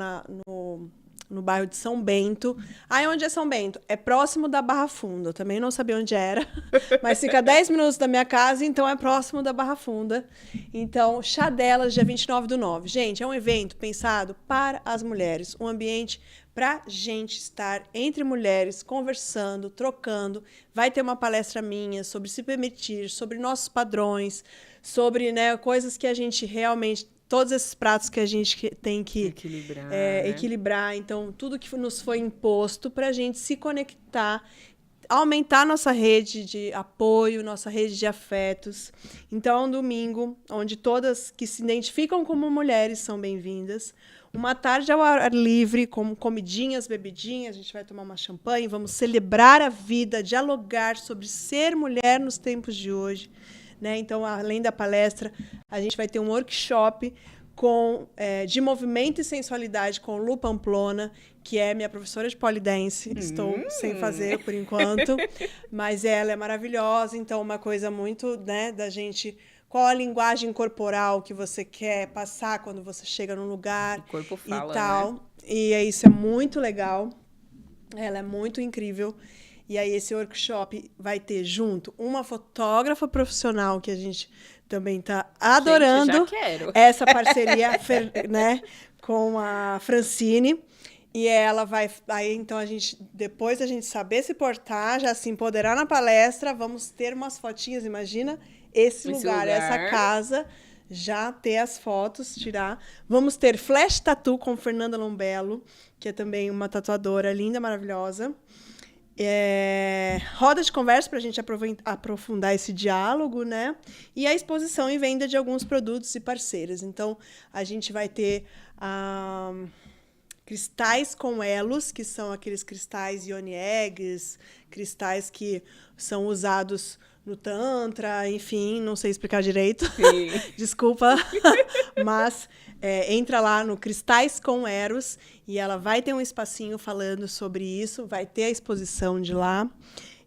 Speaker 1: no no bairro de São Bento. Aí, onde é São Bento? É próximo da Barra Funda. Eu também não sabia onde era, mas fica 10 minutos da minha casa, então é próximo da Barra Funda. Então, Chá Delas, dia 29/9. Gente, é um evento pensado para as mulheres, um ambiente para gente estar entre mulheres, conversando, trocando. Vai ter uma palestra minha sobre se permitir, sobre nossos padrões, sobre, né, coisas que a gente realmente... Todos esses pratos que a gente tem que equilibrar. Então, tudo que nos foi imposto para a gente se conectar, aumentar nossa rede de apoio, nossa rede de afetos. Então, é um domingo onde todas que se identificam como mulheres são bem-vindas. Uma tarde ao ar livre, com comidinhas, bebidinhas, a gente vai tomar uma champanhe, vamos celebrar a vida, dialogar sobre ser mulher nos tempos de hoje. Né? Então, além da palestra, a gente vai ter um workshop de movimento e sensualidade com Lu Pamplona, que é minha professora de pole dance. Estou sem fazer por enquanto, mas ela é maravilhosa. Então, uma coisa muito, né, da gente... Qual a linguagem corporal que você quer passar quando você chega num lugar.
Speaker 2: O corpo fala,
Speaker 1: e tal.
Speaker 2: Né?
Speaker 1: E isso é muito legal. Ela é muito incrível. E aí esse workshop vai ter junto uma fotógrafa profissional que a gente também está adorando.
Speaker 2: Gente, já quero.
Speaker 1: Essa parceria, né, com a Francine. E ela vai... Aí, então, depois da gente saber se portar, já se empoderar na palestra, vamos ter umas fotinhas, imagina esse lugar, essa casa, já ter as fotos, tirar. Vamos ter flash tattoo com Fernanda Lombello, que é também uma tatuadora linda, maravilhosa. Roda de conversa para a gente aprofundar esse diálogo, né? E a exposição e venda de alguns produtos e parceiras. Então, a gente vai ter cristais com elos, que são aqueles cristais yoni eggs, cristais que são usados no Tantra, enfim, não sei explicar direito. Desculpa. Mas entra lá no Cristais com Eros e ela vai ter um espacinho falando sobre isso, vai ter a exposição de lá.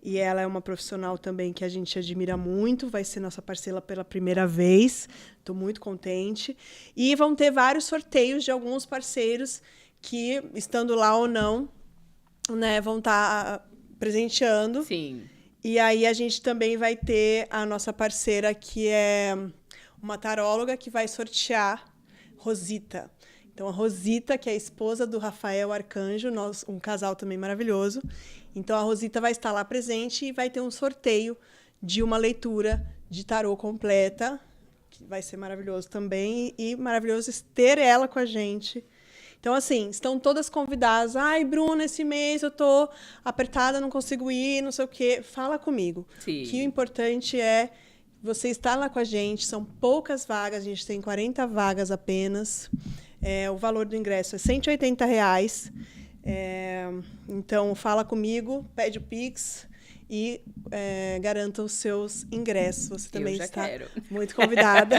Speaker 1: E ela é uma profissional também que a gente admira muito, vai ser nossa parceira pela primeira vez. Estou muito contente. E vão ter vários sorteios de alguns parceiros que, estando lá ou não, né, vão estar presenteando.
Speaker 2: Sim.
Speaker 1: E aí a gente também vai ter a nossa parceira, que é uma taróloga, que vai sortear Rosita. Então, a Rosita, que é a esposa do Rafael Arcanjo, um casal também maravilhoso. Então, a Rosita vai estar lá presente e vai ter um sorteio de uma leitura de tarô completa, que vai ser maravilhoso também. E maravilhoso ter ela com a gente. Então, assim, estão todas convidadas. Ai, Bruna, esse mês eu tô apertada, não consigo ir, não sei o quê. Fala comigo.
Speaker 2: Sim.
Speaker 1: Que o importante é você estar lá com a gente. São poucas vagas, a gente tem 40 vagas apenas. O valor do ingresso é R$180. Então, fala comigo, pede o Pix e garanta os seus ingressos. Você também está muito convidada.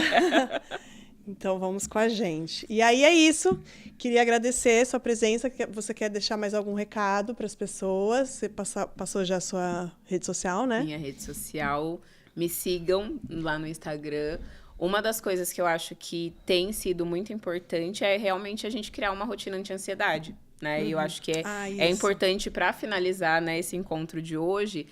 Speaker 1: Então, vamos com a gente. E aí é isso. Queria agradecer a sua presença. Você quer deixar mais algum recado para as pessoas? Você passou já a sua rede social, né?
Speaker 2: Minha rede social. Me sigam lá no Instagram. Uma das coisas que eu acho que tem sido muito importante é realmente a gente criar uma rotina anti-ansiedade, né? E eu acho que é importante, para finalizar, né, esse encontro de hoje,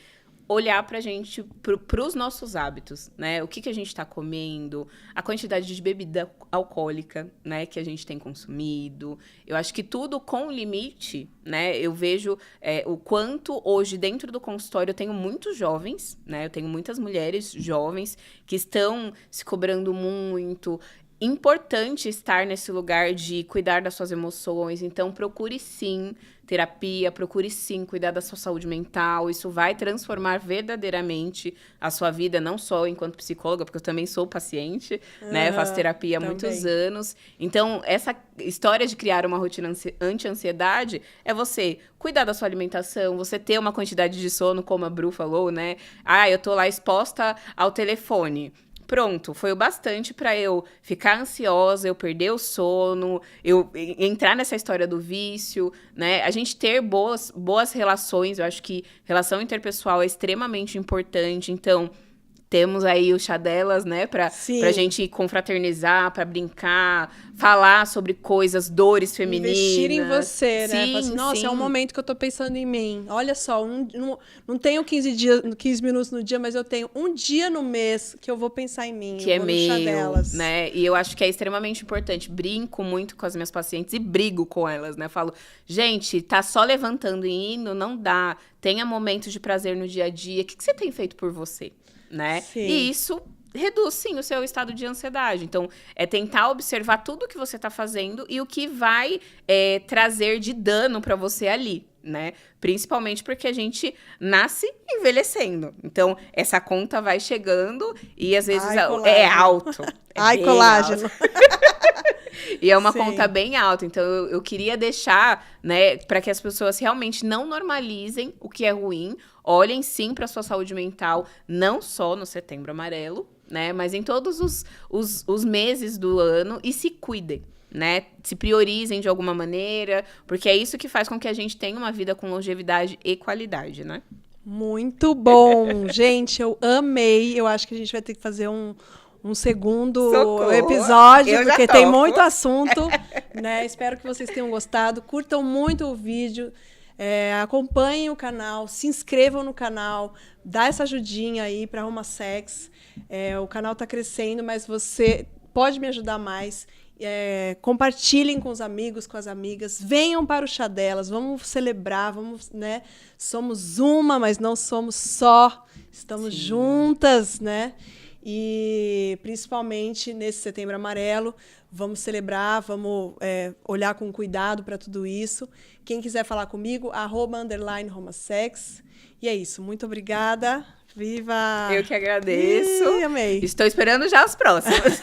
Speaker 2: olhar pra gente, pros nossos hábitos, né? O que a gente tá comendo, a quantidade de bebida alcoólica, né, que a gente tem consumido. Eu acho que tudo com limite, né? Eu vejo o quanto hoje, dentro do consultório, eu tenho muitos jovens, né? Eu tenho muitas mulheres jovens que estão se cobrando muito. Importante estar nesse lugar de cuidar das suas emoções. Então, procure sim terapia, procure sim cuidar da sua saúde mental. Isso vai transformar verdadeiramente a sua vida, não só enquanto psicóloga, porque eu também sou paciente, né? Eu faço terapia há muitos anos. Então, essa história de criar uma rotina anti-ansiedade é você cuidar da sua alimentação, você ter uma quantidade de sono, como a Bru falou, né? Eu tô lá exposta ao telefone. Pronto, foi o bastante para eu ficar ansiosa, eu perder o sono, eu entrar nessa história do vício, né? A gente ter boas relações, eu acho que relação interpessoal é extremamente importante. Então, Temos aí o chá delas, né? Pra gente confraternizar, pra brincar, falar sobre coisas, dores femininas.
Speaker 1: Investir em você, né?
Speaker 2: Sim,
Speaker 1: Assim, nossa,
Speaker 2: sim.
Speaker 1: é um momento que eu tô pensando em mim. Olha só, não tenho 15 minutos no dia, mas eu tenho um dia no mês que eu vou pensar em mim.
Speaker 2: Que
Speaker 1: eu
Speaker 2: é
Speaker 1: vou
Speaker 2: meu,
Speaker 1: no chá delas.
Speaker 2: né? E eu acho que é extremamente importante. Brinco muito com as minhas pacientes e brigo com elas, né? Falo, gente, tá só levantando e indo, não dá. Tenha momentos de prazer no dia a dia. O que você tem feito por você? Né?
Speaker 1: Sim.
Speaker 2: E isso reduz, sim, o seu estado de ansiedade. Então, é tentar observar tudo que você está fazendo e o que vai trazer de dano para você ali, né? Principalmente porque a gente nasce envelhecendo. Então, essa conta vai chegando e, às vezes, é alto.
Speaker 1: Ai, colágeno.
Speaker 2: E é uma conta bem alta. Então, eu queria deixar, né, para que as pessoas realmente não normalizem o que é ruim. Olhem, sim, para a sua saúde mental, não só no Setembro Amarelo, né, mas em todos os meses do ano e se cuidem, né? Se priorizem de alguma maneira, porque é isso que faz com que a gente tenha uma vida com longevidade e qualidade, né?
Speaker 1: Muito bom. Gente, eu amei. Eu acho que a gente vai ter que fazer um segundo episódio, porque tem muito assunto, né? Espero que vocês tenham gostado. Curtam muito o vídeo, acompanhem o canal, se inscrevam no canal, dá essa ajudinha aí para Roma Sex. O canal está crescendo, mas você pode me ajudar mais. Compartilhem com os amigos, com as amigas, venham para o chá delas, vamos celebrar, vamos, né? Somos uma, mas não somos só, estamos juntas, né? E, principalmente, nesse Setembro Amarelo, vamos celebrar, vamos olhar com cuidado para tudo isso. Quem quiser falar comigo, @_RomaSex. E é isso. Muito obrigada. Viva!
Speaker 2: Eu que agradeço.
Speaker 1: Amei.
Speaker 2: Estou esperando já as próximas.